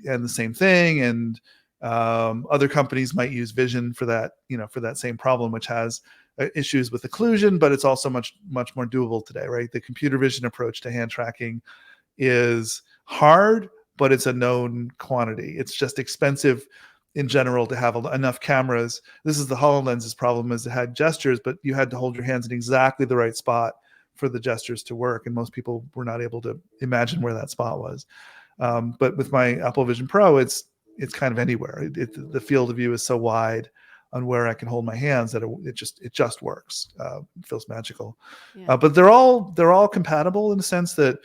[SPEAKER 1] the same thing. And other companies might use vision for that, for that same problem, which has issues with occlusion, but it's also much more doable today, right? The computer vision approach to hand tracking is hard, but it's a known quantity. It's just expensive in general to have enough cameras. This is the HoloLens's problem, is it had gestures, but you had to hold your hands in exactly the right spot for the gestures to work. And most people were not able to imagine where that spot was. But with my Apple Vision Pro, it's kind of anywhere. The field of view is so wide on where I can hold my hands that it just works. It feels magical. Yeah. But they're all compatible in the sense that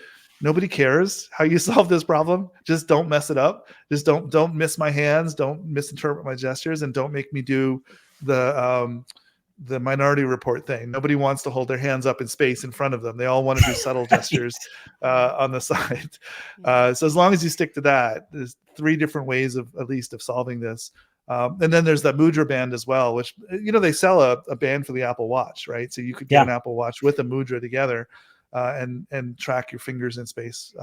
[SPEAKER 1] nobody cares how you solve this problem. Just don't mess it up. Just don't miss my hands. Don't misinterpret my gestures, and don't make me do the Minority Report thing. Nobody wants to hold their hands up in space in front of them. They all want to do subtle gestures on the side. So as long as you stick to that, there's 3 different ways of solving this. And then there's that Mudra band as well, which, they sell a band for the Apple Watch, right? So you could get an Apple Watch with a Mudra together and track your fingers in space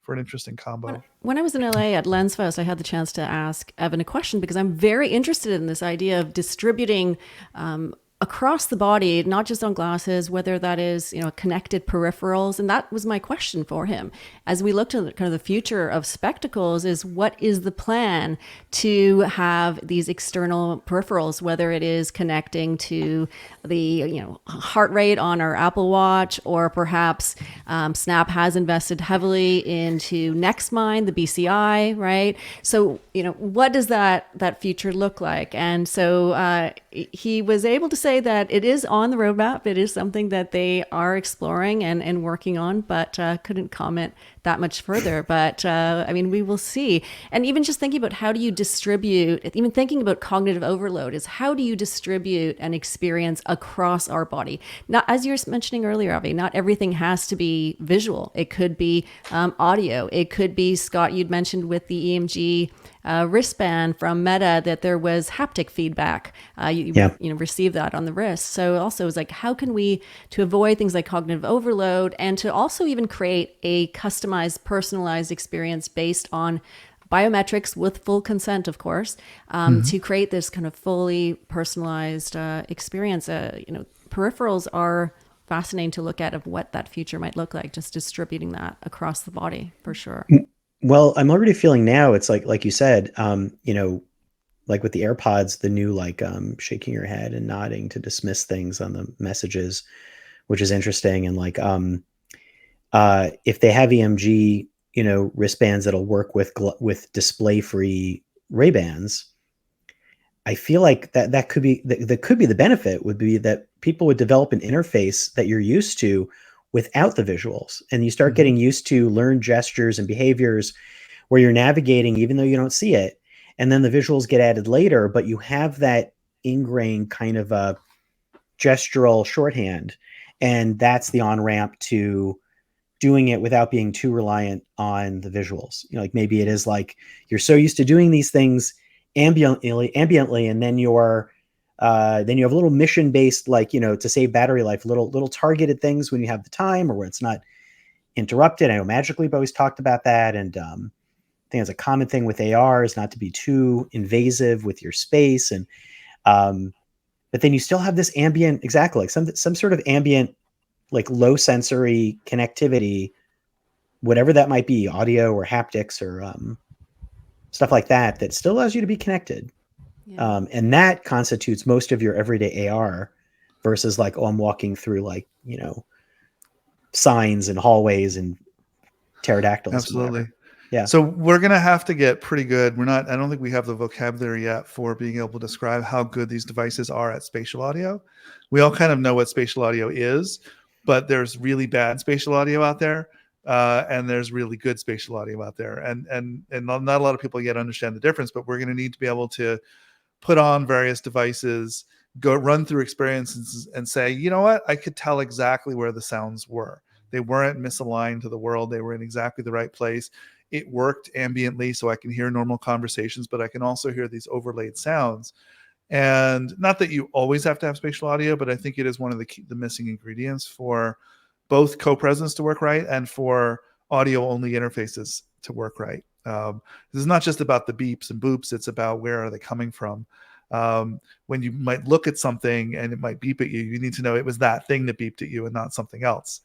[SPEAKER 1] for an interesting combo.
[SPEAKER 2] When I was in LA at LensFest, I had the chance to ask Evan a question, because I'm very interested in this idea of distributing across the body, not just on glasses, whether that is, connected peripherals. And that was my question for him. As we look to kind of the future of spectacles, is what is the plan to have these external peripherals, whether it is connecting to the, heart rate on our Apple Watch, or perhaps Snap has invested heavily into NextMind, the BCI, right? So, what does that future look like? And so he was able to say that it is on the roadmap. It is something that they are exploring and working on, but couldn't comment that much further. But I mean, we will see. And even just thinking about how do you distribute, even thinking about cognitive overload is how do you distribute an experience across our body? Not, as you were mentioning earlier, Avi, not everything has to be visual. It could be audio. It could be, Scott, you'd mentioned with the EMG wristband from Meta that there was haptic feedback. You know, receive that on the wrist. So also it was like, how can we, to avoid things like cognitive overload and to also even create a customized, personalized experience based on biometrics with full consent, of course, to create this kind of fully personalized experience. You know, peripherals are fascinating to look at of what that future might look like, just distributing that across the body for sure.
[SPEAKER 3] Well, I'm already feeling now, it's like you said, you know, like with the AirPods, the new like shaking your head and nodding to dismiss things on the messages, which is interesting. And like if they have EMG, you know, wristbands that'll work with display-free Ray-Bans, I feel like that could be the benefit would be that people would develop an interface that you're used to without the visuals, and you start getting used to learned gestures and behaviors where you're navigating even though you don't see it, and then the visuals get added later, but you have that ingrained kind of a gestural shorthand, and that's the on-ramp to doing it without being too reliant on the visuals. You know, like maybe it is like you're so used to doing these things ambiently, and then then you have a little mission-based, like, you know, to save battery life, little targeted things when you have the time or when it's not interrupted. I know Magic Leap always talked about that, and I think it's a common thing with AR is not to be too invasive with your space, and but then you still have this ambient, exactly, like some sort of ambient, like low sensory connectivity, whatever that might be, audio or haptics or stuff like that, that still allows you to be connected.
[SPEAKER 2] Yeah.
[SPEAKER 3] And that constitutes most of your everyday AR versus like, oh, I'm walking through like, you know, signs and hallways and pterodactyls.
[SPEAKER 1] Absolutely.
[SPEAKER 3] Yeah.
[SPEAKER 1] So we're going to have to get pretty good. I don't think we have the vocabulary yet for being able to describe how good these devices are at spatial audio. We all kind of know what spatial audio is, but there's really bad spatial audio out there. And there's really good spatial audio out there. And not a lot of people yet understand the difference, but we're going to need to be able to put on various devices, go run through experiences and say, you know what, I could tell exactly where the sounds were. They weren't misaligned to the world. They were in exactly the right place. It worked ambiently, so I can hear normal conversations, but I can also hear these overlaid sounds. And not that you always have to have spatial audio, but I think it is one of the missing ingredients for both co-presence to work right and for audio-only interfaces to work right. This is not just about the beeps and boops. It's about where are they coming from. When you might look at something and it might beep at you, you need to know it was that thing that beeped at you and not something else.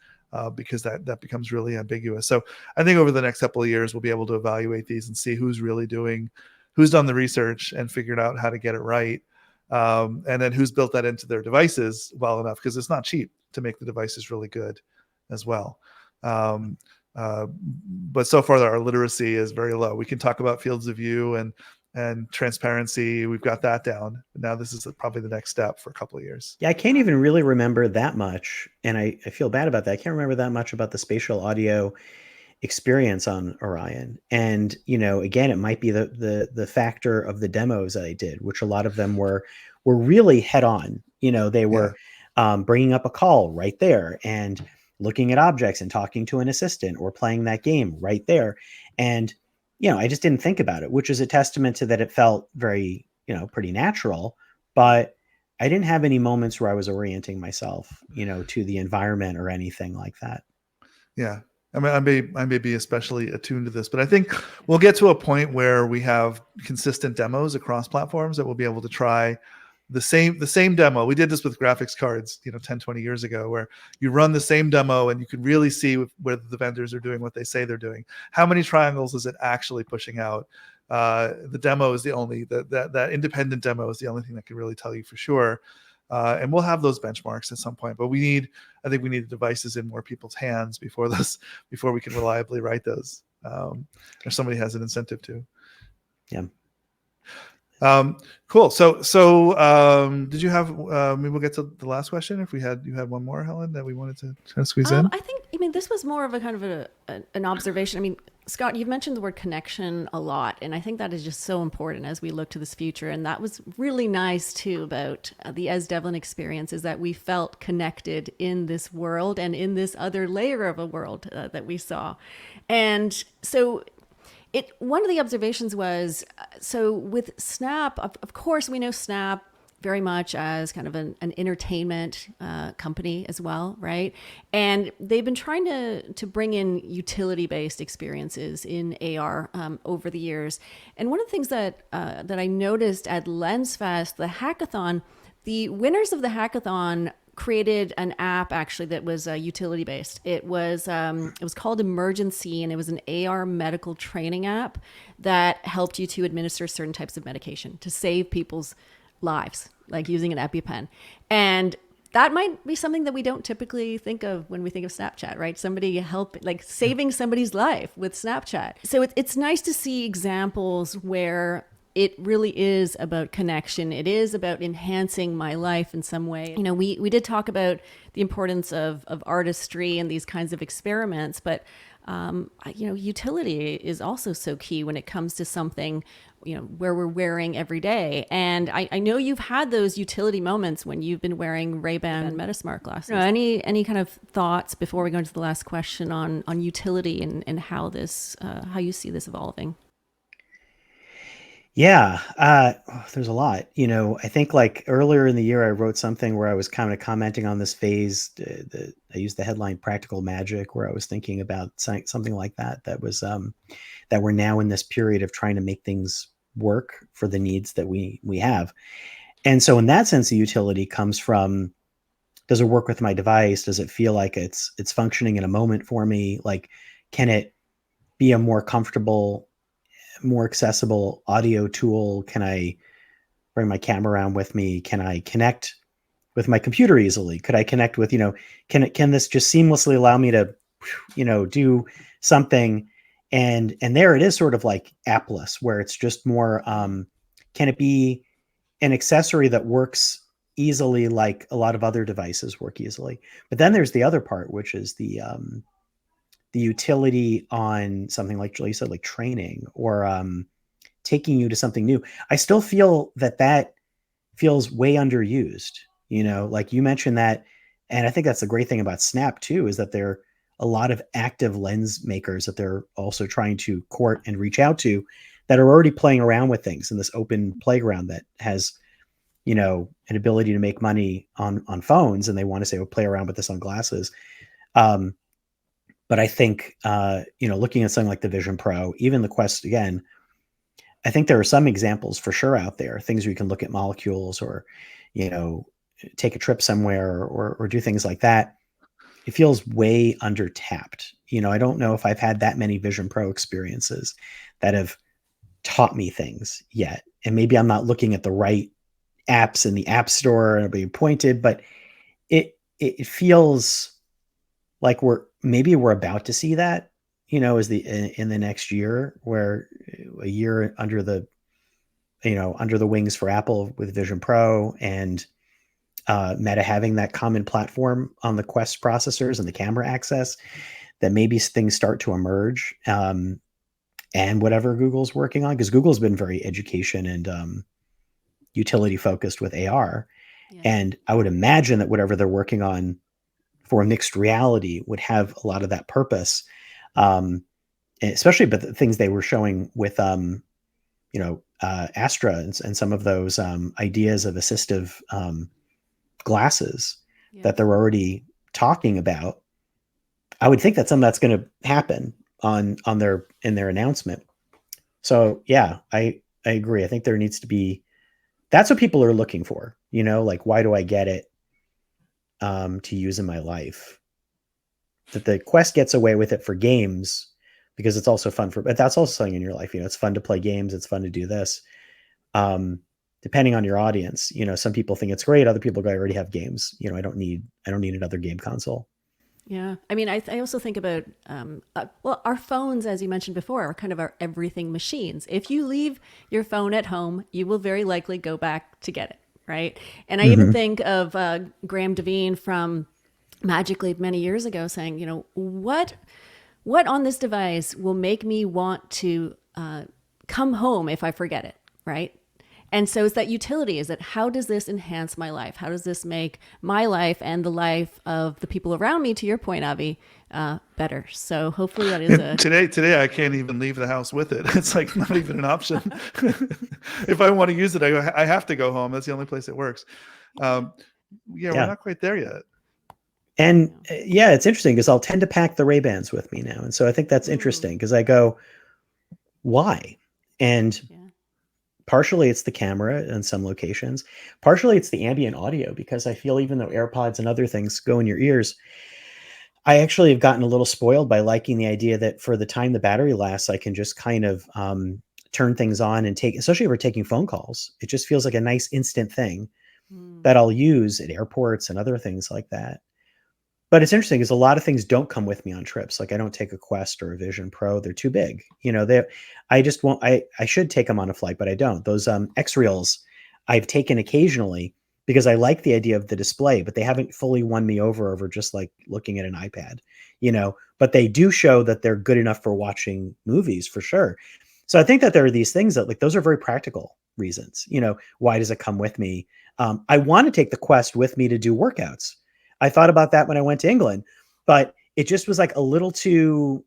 [SPEAKER 1] Because that becomes really ambiguous. So I think over the next couple of years, we'll be able to evaluate these and see who's done the research and figured out how to get it right. And then who's built that into their devices well enough, because it's not cheap to make the devices really good as well. But so far our literacy is very low. We can talk about fields of view and transparency. We've got that down. But now this is probably the next step for a couple of years.
[SPEAKER 3] Yeah, I can't even really remember that much. And I feel bad about that. I can't remember that much about the spatial audio experience on Orion. And, you know, again, it might be the factor of the demos that I did, which a lot of them were really head on. You know, they were bringing up a call right there and looking at objects and talking to an assistant or playing that game right there. And, you know, I just didn't think about it, which is a testament to that it felt very, you know, pretty natural, but I didn't have any moments where I was orienting myself, you know, to the environment or anything like that.
[SPEAKER 1] Yeah. I mean, I may be especially attuned to this, but I think we'll get to a point where we have consistent demos across platforms that we'll be able to try the same demo. We did this with graphics cards, 10, 20 years ago, where you run the same demo and you can really see where the vendors are doing what they say they're doing. How many triangles is it actually pushing out? The demo is that independent demo is the only thing that can really tell you for sure. And we'll have those benchmarks at some point, but I think we need the devices in more people's hands before we can reliably write those. Or somebody has an incentive to.
[SPEAKER 3] Yeah.
[SPEAKER 1] Cool. So did you have, maybe we'll get to the last question. If you had one more, Helen, that we wanted to try to squeeze in.
[SPEAKER 2] I think I mean, this was more of a kind of an observation. I mean, Scott, you've mentioned the word connection a lot, and I think that is just so important as we look to this future. And that was really nice too about the As Devlin experience, is that we felt connected in this world and in this other layer of a world that we saw. And so one of the observations was, so with Snap, of course, we know Snap very much as kind of an entertainment company as well, right? And they've been trying to bring in utility-based experiences in AR over the years. And one of the things that I noticed at LensFest, the hackathon, the winners of the hackathon created an app actually that was utility based. It was called Emergency, and it was an AR medical training app that helped you to administer certain types of medication to save people's lives, like using an EpiPen. And that might be something that we don't typically think of when we think of Snapchat, right? Somebody like saving somebody's life with Snapchat. So it's nice to see examples where it really is about connection. It is about enhancing my life in some way. You know, we did talk about the importance of artistry and these kinds of experiments, but you know, utility is also so key when it comes to something, you know, where we're wearing every day. And I know you've had those utility moments when you've been wearing Ray-Ban and Metasmart glasses. You know, any kind of thoughts before we go into the last question on utility and how you see this evolving?
[SPEAKER 3] Yeah, there's a lot. You know, I think like earlier in the year, I wrote something where I was kind of commenting on this phase. I used the headline "Practical Magic," where I was thinking about something like that. That was that we're now in this period of trying to make things work for the needs that we have. And so, in that sense, the utility comes from: does it work with my device? Does it feel like it's functioning in a moment for me? Like, can it be a more comfortable, more accessible audio tool? Can I bring my camera around with me? Can I connect with my computer easily? Could I connect with, can this just seamlessly allow me to, do something? And there it is, sort of like appless, where it's just more, can it be an accessory that works easily like a lot of other devices work easily? But then there's the other part, which is the utility on something like you said, like training or taking you to something new. I still feel that feels way underused, like you mentioned that. And I think that's the great thing about Snap too, is that there are a lot of active lens makers that they're also trying to court and reach out to, that are already playing around with things in this open playground that has, an ability to make money on phones. And they want to say, well, play around with this on glasses. But I think, looking at something like the Vision Pro, even the Quest, again, I think there are some examples for sure out there, things where you can look at molecules or, take a trip somewhere or do things like that. It feels way under tapped. I don't know if I've had that many Vision Pro experiences that have taught me things yet. And maybe I'm not looking at the right apps in the App Store and being pointed, but it feels like we're about to see that, in the next year, where a year under the wings for Apple with Vision Pro and Meta having that common platform on the Quest processors and the camera access, that maybe things start to emerge, and whatever Google's working on, because Google's been very education and utility focused with AR. Yeah. And I would imagine that whatever they're working on for mixed reality would have a lot of that purpose, especially but the things they were showing with Astra and some of those ideas of assistive glasses that they're already talking about. I would think that's something that's going to happen in their announcement. So yeah, I agree. I think there needs to be, that's what people are looking for, like, why do I get it to use in my life? That the Quest gets away with it for games because it's also fun but that's also something in your life. It's fun to play games. It's fun to do this. Depending on your audience, some people think it's great. Other people go, I already have games. I don't need another game console.
[SPEAKER 2] Yeah. I mean, I also think about, our phones, as you mentioned before, are kind of our everything machines. If you leave your phone at home, you will very likely go back to get it. Right. And I even think of Graham Devine from magically many years ago saying, what on this device will make me want to come home if I forget it, right? And so it's that utility, is that how does this enhance my life? How does this make my life and the life of the people around me, to your point, Avi, better? So hopefully that is a...
[SPEAKER 1] Today I can't even leave the house with it. It's like not even an option. If I want to use it, I have to go home. That's the only place it works. Yeah, we're not quite there yet.
[SPEAKER 3] And yeah, it's interesting because I'll tend to pack the Ray-Bans with me now. And so I think that's interesting because I go, why? And partially it's the camera in some locations. Partially it's the ambient audio, because I feel even though AirPods and other things go in your ears, I actually have gotten a little spoiled by liking the idea that for the time the battery lasts, I can just kind of turn things on and take, especially if we're taking phone calls. It just feels like a nice instant thing that I'll use at airports and other things like that. But it's interesting because a lot of things don't come with me on trips. Like I don't take a Quest or a Vision Pro. They're too big. I just won't, I should take them on a flight, but I don't. Those X-Reels I've taken occasionally because I like the idea of the display, but they haven't fully won me over just like looking at an iPad, but they do show that they're good enough for watching movies for sure. So I think that there are these things that like, those are very practical reasons, why does it come with me? I want to take the Quest with me to do workouts. I thought about that when I went to England, but it just was like a little too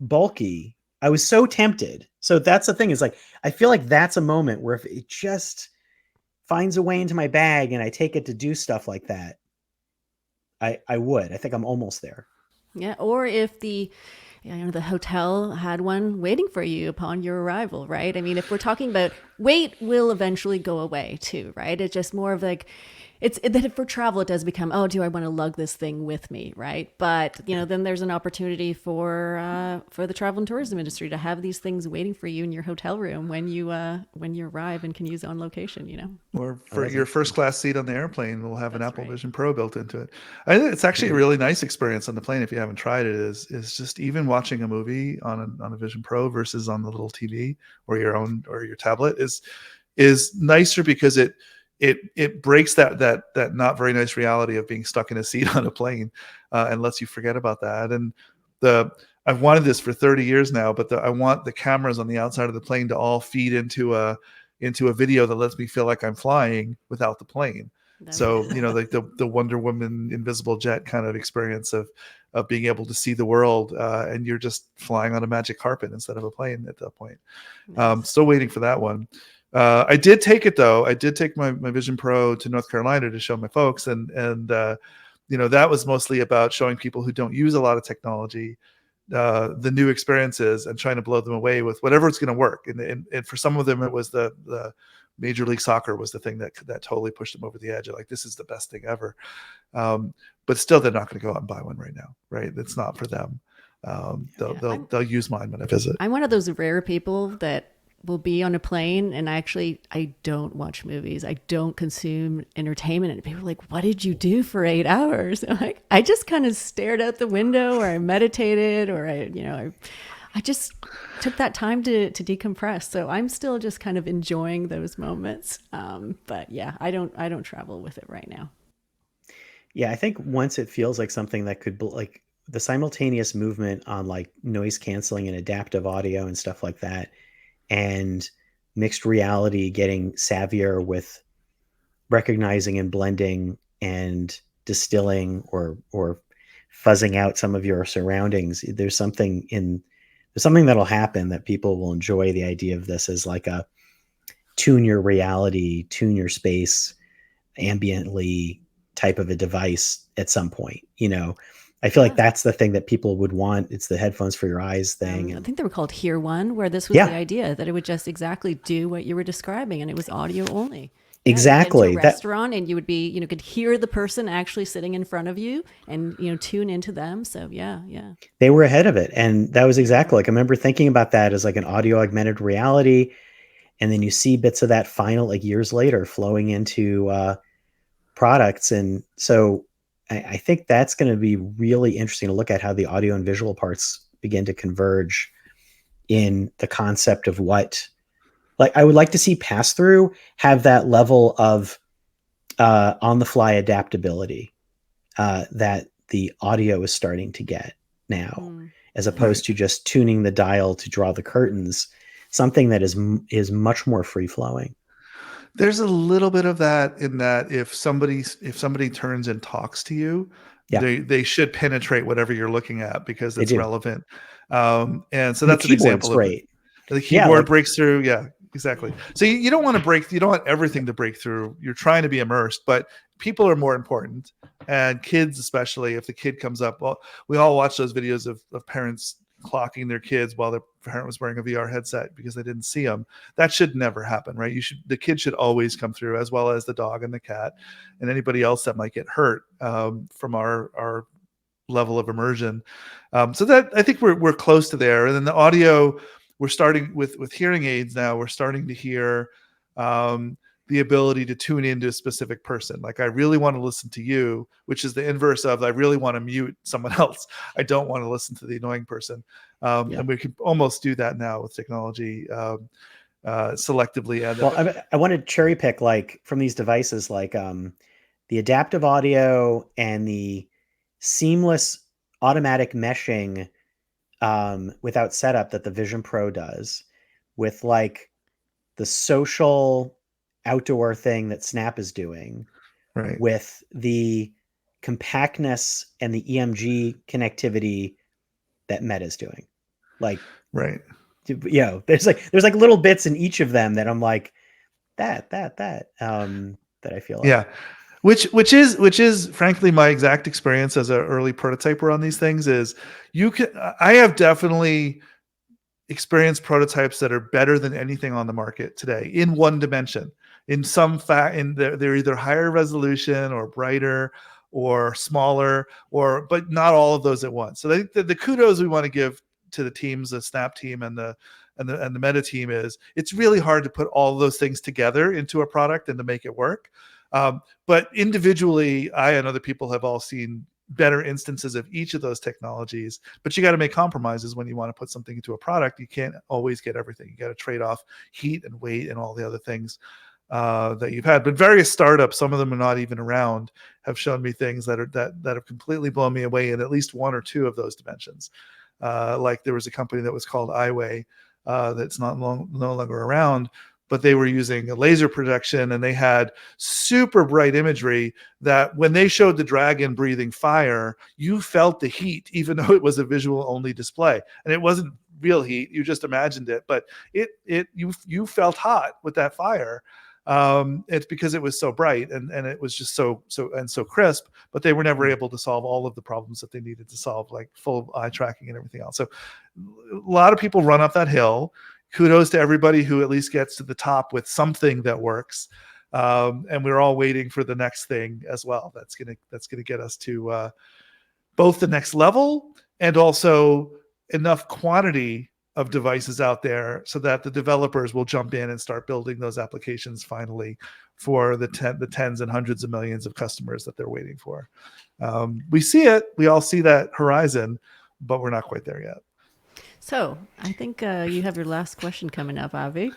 [SPEAKER 3] bulky. I was so tempted. So that's the thing, is like, I feel like that's a moment where if it just finds a way into my bag and I take it to do stuff like that, I would. I think I'm almost there.
[SPEAKER 2] Yeah. Or if the hotel had one waiting for you upon your arrival, right? I mean, if we're talking about weight will eventually go away too, right? It's just more of like, it's that for travel, it does become, oh, do I want to lug this thing with me, right? But then there's an opportunity for the travel and tourism industry to have these things waiting for you in your hotel room when you arrive and can use it on location,
[SPEAKER 1] Or for your first class seat on the airplane, we'll have an Apple Vision Pro built into it. I think it's actually a really nice experience on the plane if you haven't tried it. Is just even watching a movie on a Vision Pro versus on the little TV or your tablet is nicer because it breaks that not very nice reality of being stuck in a seat on a plane and lets you forget about that. And I've wanted this for 30 years now, but I want the cameras on the outside of the plane to all feed into a video that lets me feel like I'm flying without the plane. So, like the Wonder Woman invisible jet kind of experience of being able to see the world and you're just flying on a magic carpet instead of a plane at that point. Nice. Still waiting for that one. I did take it though. I did take my Vision Pro to North Carolina to show my folks, and that was mostly about showing people who don't use a lot of technology the new experiences and trying to blow them away with whatever it's going to work. And for some of them, it was the Major League Soccer was the thing that totally pushed them over the edge. Like, this is the best thing ever. But still, they're not going to go out and buy one right now, right? It's not for them. They'll use mine when I visit.
[SPEAKER 2] I'm one of those rare people that will be on a plane and I don't watch movies. I don't consume entertainment. And people are like, what did you do for 8 hours? I'm like, I just kind of stared out the window, or I meditated, or I just took that time to decompress. So I'm still just kind of enjoying those moments. But yeah, I don't travel with it right now.
[SPEAKER 3] Yeah. I think once it feels like something that could like the simultaneous movement on like noise canceling and adaptive audio and stuff like that, and mixed reality getting savvier with recognizing and blending and distilling or fuzzing out some of your surroundings. There's something that'll happen that people will enjoy the idea of this as like a tune your reality, tune your space ambiently type of a device at some point, I feel like that's the thing that people would want. It's the headphones for your eyes thing.
[SPEAKER 2] I think they were called Hear One, where this was the idea that it would just exactly do what you were describing, and it was audio only.
[SPEAKER 3] Exactly.
[SPEAKER 2] You get into a restaurant and you would be, could hear the person actually sitting in front of you and, tune into them. So yeah.
[SPEAKER 3] They were ahead of it. And that was exactly like, I remember thinking about that as like an audio augmented reality. And then you see bits of that final, like years later, flowing into products. And so I think that's going to be really interesting to look at how the audio and visual parts begin to converge in the concept of what, like, I would like to see pass through have that level of on the fly adaptability. that the audio is starting to get now,
[SPEAKER 2] Mm.
[SPEAKER 3] as opposed to just tuning the dial to draw the curtains, something that is much more free flowing.
[SPEAKER 1] There's a little bit of that in that if somebody turns and talks to you,
[SPEAKER 3] Yeah,
[SPEAKER 1] they should penetrate whatever you're looking at because
[SPEAKER 3] they
[SPEAKER 1] it's
[SPEAKER 3] do.
[SPEAKER 1] relevant. And so
[SPEAKER 3] And the
[SPEAKER 1] that's an
[SPEAKER 3] keyboard's
[SPEAKER 1] example of it.
[SPEAKER 3] great.
[SPEAKER 1] The
[SPEAKER 3] Yeah,
[SPEAKER 1] keyboard
[SPEAKER 3] like
[SPEAKER 1] breaks through. Yeah, exactly. So you don't want to break. You don't want everything to break through. You're trying to be immersed, but people are more important, and kids especially. If the kid comes up, well, we all watch those videos of parents clocking their kids while their parent was wearing a VR headset because they didn't see them. That should never happen, right? The kid should always come through, as well as the dog and the cat, and anybody else that might get hurt from our level of immersion. So that I think we're close to there. And then the audio, we're starting with hearing aids now. We're starting to hear the ability to tune into a specific person. Like I really want to listen to you, which is the inverse of I really want to mute someone else. I don't want to listen to the annoying person.
[SPEAKER 3] yeah.
[SPEAKER 1] And we can almost do that now with technology selectively. And
[SPEAKER 3] Well, I want to cherry pick like from these devices, like the adaptive audio and the seamless automatic meshing without setup that the Vision Pro does, with like the social outdoor thing that Snap is doing,
[SPEAKER 1] right.
[SPEAKER 3] with the compactness and the EMG connectivity that Meta's doing. Like,
[SPEAKER 1] Right.
[SPEAKER 3] there's like little bits in each of them that I'm like, that I feel like.
[SPEAKER 1] Yeah. Which is frankly my exact experience as an early prototyper on these things is I have definitely experienced prototypes that are better than anything on the market today in one dimension. In some fact, they're either higher resolution or brighter or smaller, but not all of those at once. So the kudos we want to give to the teams, the Snap team and the Meta team, is it's really hard to put all of those things together into a product and to make it work. But individually, I and other people have all seen better instances of each of those technologies, but you got to make compromises when you want to put something into a product. You can't always get everything. You got to trade off heat and weight and all the other things that you've had. But various startups, some of them are not even around, have shown me things that have completely blown me away in at least one or two of those dimensions. Like there was a company that was called iWay that's no longer around, but they were using a laser projection and they had super bright imagery that when they showed the dragon breathing fire, you felt the heat, even though it was a visual only display. And it wasn't real heat. You just imagined it, but you felt hot with that fire. It's because it was so bright and it was just so crisp, but they were never able to solve all of the problems that they needed to solve, like full eye tracking and everything else. So a lot of people run up that hill. Kudos to everybody who at least gets to the top with something that works. And we're all waiting for the next thing as well. That's gonna get us to both the next level and also enough quantity of devices out there so that the developers will jump in and start building those applications finally for the tens and hundreds of millions of customers that they're waiting for. We see it. We all see that horizon, but we're not quite there yet.
[SPEAKER 2] So I think you have your last question coming up, Avi.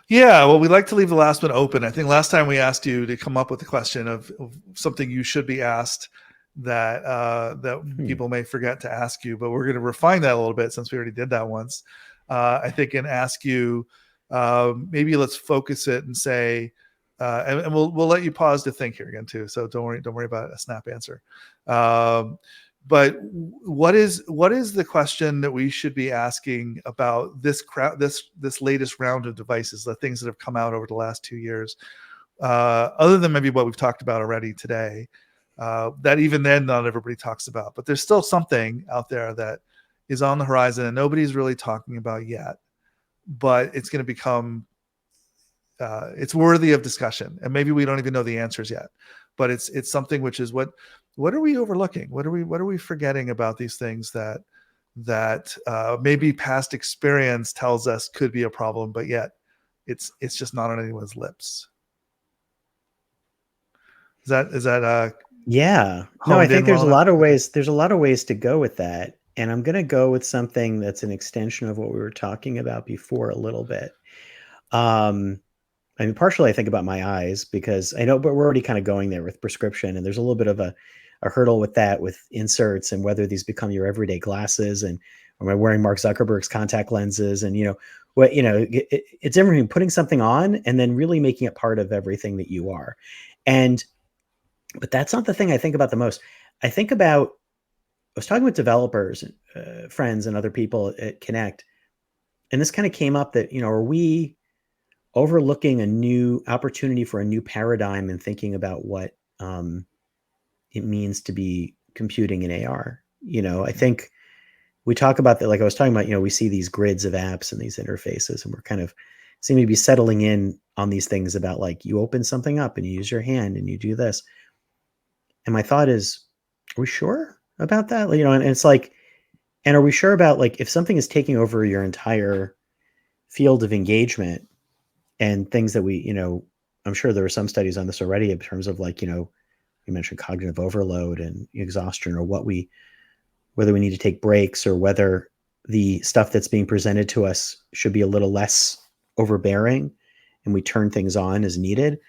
[SPEAKER 1] Yeah, well, we like to leave the last one open. I think last time we asked you to come up with a question of something you should be asked that people may forget to ask you, but we're going to refine that a little bit since we already did that once. I think and ask you, maybe let's focus it and say, and we'll let you pause to think here again too. So don't worry about a snap answer. But what is the question that we should be asking about this latest round of devices, the things that have come out over the last 2 years, other than maybe what we've talked about already today, that even then not everybody talks about, but there's still something out there that is on the horizon and nobody's really talking about yet, but it's going to become it's worthy of discussion, and maybe we don't even know the answers yet, but it's something which is what are we overlooking? What are we forgetting about these things that maybe past experience tells us could be a problem, but yet it's just not on anyone's lips. Is that
[SPEAKER 3] Yeah. No, I
[SPEAKER 1] honed in
[SPEAKER 3] think there's
[SPEAKER 1] well
[SPEAKER 3] a
[SPEAKER 1] enough?
[SPEAKER 3] lot of
[SPEAKER 1] Okay.
[SPEAKER 3] ways. There's a lot of ways to go with that. And I'm going to go with something that's an extension of what we were talking about before a little bit. Partially I think about my eyes because I know, but we're already kind of going there with prescription, and there's a little bit of a a hurdle with that, with inserts, and whether these become your everyday glasses, and am I wearing Mark Zuckerberg's contact lenses, and it's everything, putting something on and then really making it part of everything that you are. But that's not the thing I think about the most. I was talking with developers, friends, and other people at Connect, and this kind of came up that, are we overlooking a new opportunity for a new paradigm and thinking about what it means to be computing in AR? I think we talk about that, like I was talking about, we see these grids of apps and these interfaces, and we're kind of seem to be settling in on these things about, like, you open something up and you use your hand and you do this. And my thought is, are we sure about that? And it's like, and are we sure about, like, if something is taking over your entire field of engagement and things that I'm sure there are some studies on this already in terms of, like, you mentioned cognitive overload and exhaustion, or whether we need to take breaks, or whether the stuff that's being presented to us should be a little less overbearing and we turn things on as needed.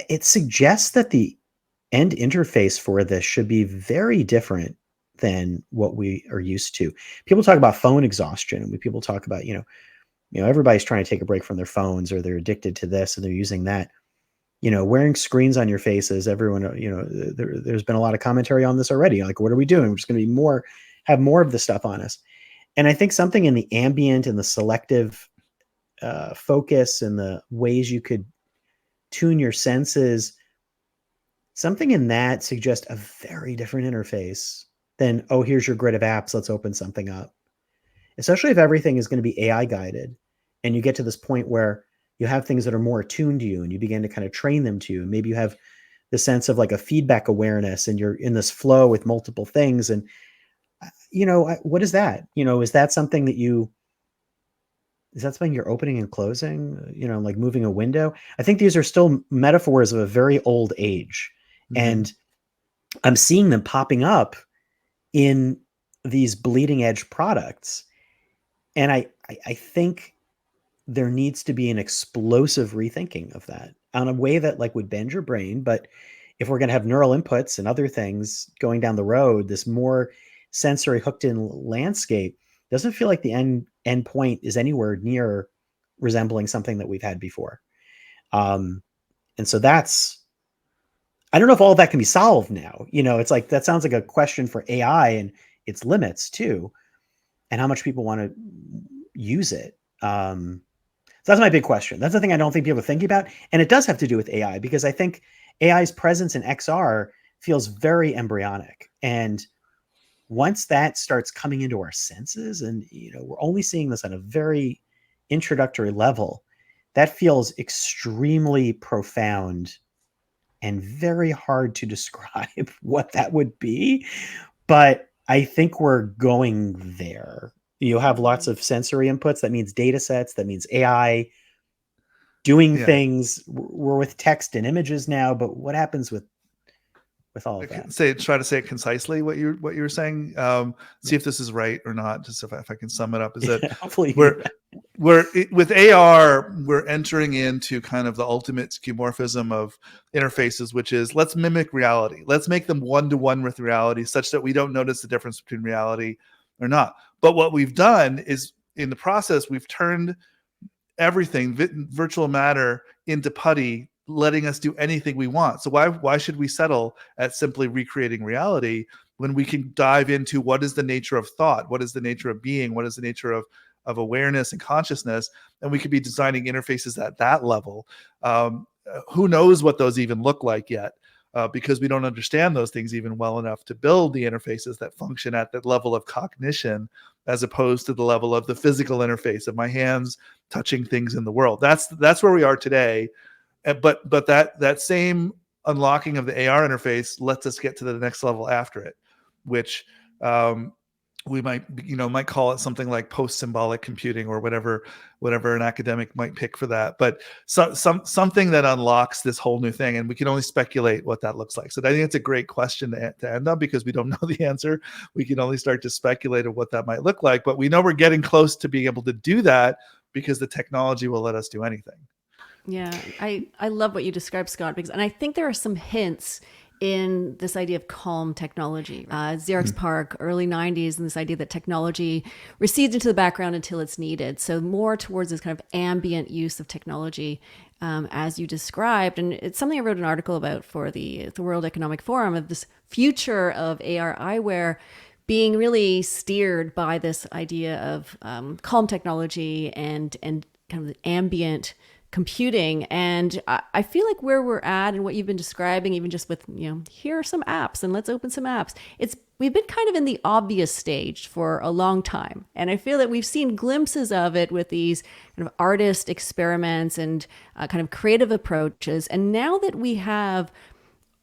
[SPEAKER 3] It suggests that the end interface for this should be very different than what we are used to. People talk about phone exhaustion, and people talk about, everybody's trying to take a break from their phones, or they're addicted to this and they're using that. Wearing screens on your faces, everyone, there's been a lot of commentary on this already. Like, what are we doing? We're just going to have more of this stuff on us. And I think something in the ambient and the selective focus and the ways you could tune your senses, something in that suggests a very different interface than, oh, here's your grid of apps, let's open something up. Especially if everything is going to be AI guided, and you get to this point where you have things that are more attuned to you and you begin to kind of train them to you. And maybe you have the sense of, like, a feedback awareness, and you're in this flow with multiple things. And, what is that? Is that something you're opening and closing, like moving a window? I think these are still metaphors of a very old age. Mm-hmm. And I'm seeing them popping up in these bleeding edge products. And I think there needs to be an explosive rethinking of that on a way that, like, would bend your brain. But if we're going to have neural inputs and other things going down the road, this more sensory hooked in landscape doesn't feel like the end point is anywhere near resembling something that we've had before. And so I don't know if all of that can be solved now. It's like, that sounds like a question for AI and its limits too, and how much people want to use it. So that's my big question. That's the thing I don't think people are thinking about. And it does have to do with AI, because I think AI's presence in XR feels very embryonic. And once that starts coming into our senses, and, we're only seeing this on a very introductory level, that feels extremely profound and very hard to describe what that would be. But I think we're going there. You have lots of sensory inputs. That means data sets. That means AI doing things. We're with text and images now, but what happens with all of that?
[SPEAKER 1] Try to say it concisely, what you were saying. See if this is right or not. Just if I can sum it up, is that
[SPEAKER 3] hopefully
[SPEAKER 1] we're with AR, we're entering into kind of the ultimate skeuomorphism of interfaces, which is, let's mimic reality. Let's make them one-to-one with reality, such that we don't notice the difference between reality or not. But what we've done is, in the process, we've turned everything, virtual matter, into putty, letting us do anything we want. So why should we settle at simply recreating reality when we can dive into what is the nature of thought, what is the nature of being, what is the nature of awareness and consciousness, and we could be designing interfaces at that level. Who knows what those even look like yet, because we don't understand those things even well enough to build the interfaces that function at that level of cognition, as opposed to the level of the physical interface of my hands touching things in the world. That's where we are today. But that same unlocking of the AR interface lets us get to the next level after it, which we might call it something like post-symbolic computing, or whatever an academic might pick for that. But something that unlocks this whole new thing, and we can only speculate what that looks like. So I think it's a great question to end on, because we don't know the answer. We can only start to speculate of what that might look like. But we know we're getting close to being able to do that, because the technology will let us do anything.
[SPEAKER 2] Yeah, I love what you described, Scott, and I think there are some hints in this idea of calm technology. Xerox PARC, early 90s, and this idea that technology recedes into the background until it's needed. So more towards this kind of ambient use of technology, as you described. And it's something I wrote an article about for the World Economic Forum, of this future of AR eyewear being really steered by this idea of calm technology and kind of ambient computing. And I feel like where we're at and what you've been describing, even just with, here are some apps and let's open some apps, we've been kind of in the obvious stage for a long time. And I feel that we've seen glimpses of it with these kind of artist experiments and kind of creative approaches. And now that we have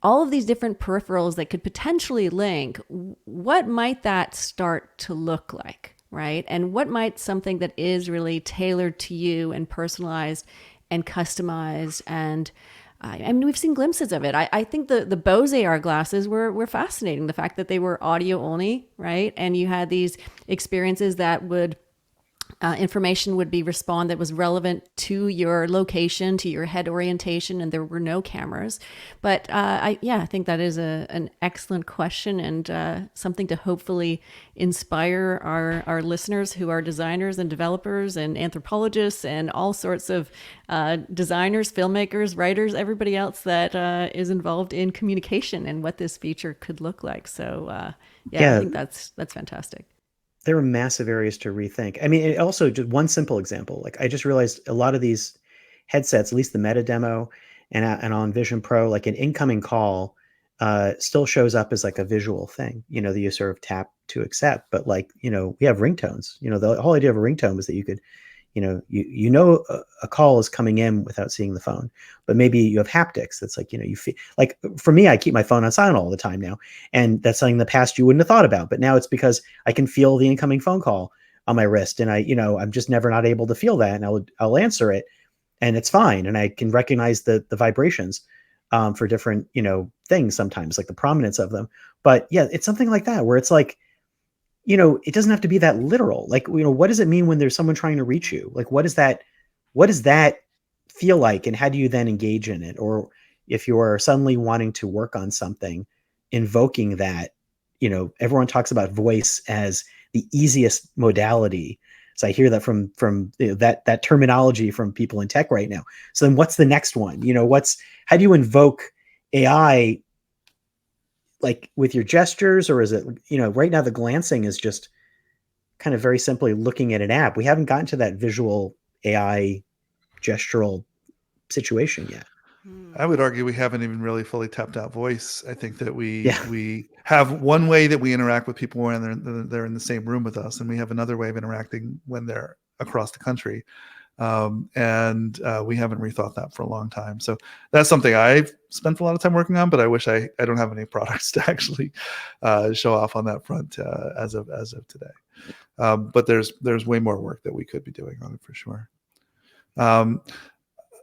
[SPEAKER 2] all of these different peripherals that could potentially link, what might that start to look like, right? And what might something that is really tailored to you and personalized and customized, and I mean, we've seen glimpses of it. I think the Bose AR glasses were fascinating. The fact that they were audio only, right? And you had these experiences that would information would be respond that was relevant to your location, to your head orientation, and there were no cameras. But I think that is an excellent question, and something to hopefully inspire our listeners who are designers and developers and anthropologists and all sorts of designers, filmmakers, writers, everybody else that is involved in communication and what this future could look like. So I think that's fantastic.
[SPEAKER 3] There are massive areas to rethink. I mean, it also, just one simple example, like I just realized a lot of these headsets, at least the Meta demo and on Vision Pro, like an incoming call still shows up as like a visual thing, that you sort of tap to accept. But like, we have ringtones. The whole idea of a ringtone was that you could, a call is coming in without seeing the phone, but maybe you have haptics. That's like, you feel like, for me, I keep my phone on silent all the time now. And that's something in the past you wouldn't have thought about, but now it's because I can feel the incoming phone call on my wrist. And I'm just never not able to feel that. And I'll answer it and it's fine. And I can recognize the vibrations for different, things sometimes, like the prominence of them. But yeah, it's something like that where it's like, it doesn't have to be that literal. Like, what does it mean when there's someone trying to reach you? Like, what does that feel like? And how do you then engage in it? Or if you are suddenly wanting to work on something, invoking that, everyone talks about voice as the easiest modality. So I hear that from that terminology from people in tech right now. So then what's the next one? How do you invoke AI, like with your gestures, or is it, right now the glancing is just kind of very simply looking at an app. We haven't gotten to that visual AI gestural situation yet.
[SPEAKER 1] I would argue we haven't even really fully tapped out voice. I think that we have one way that we interact with people when they're in the same room with us, and we have another way of interacting when they're across the country. And we haven't rethought that for a long time. So that's something I've spent a lot of time working on, but I wish I don't have any products to actually show off on that front as of today. But there's way more work that we could be doing on it for sure.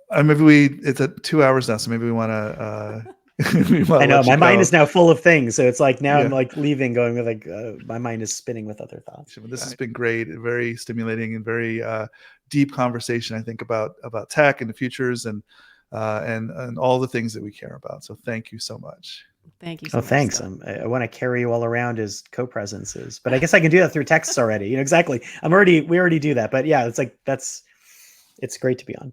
[SPEAKER 1] It's at 2 hours now, so maybe we want to.
[SPEAKER 3] I know my mind is now full of things, so it's like now I'm like leaving, going with like my mind is spinning with other thoughts.
[SPEAKER 1] This has been great, very stimulating, and very deep conversation. I think about tech and the futures and all the things that we care about. So thank you so much.
[SPEAKER 2] Thank you so much.
[SPEAKER 3] Thanks. I want to carry you all around as co-presences, but I guess I can do that through texts already. Exactly. We already do that, but yeah, it's like it's great to be on.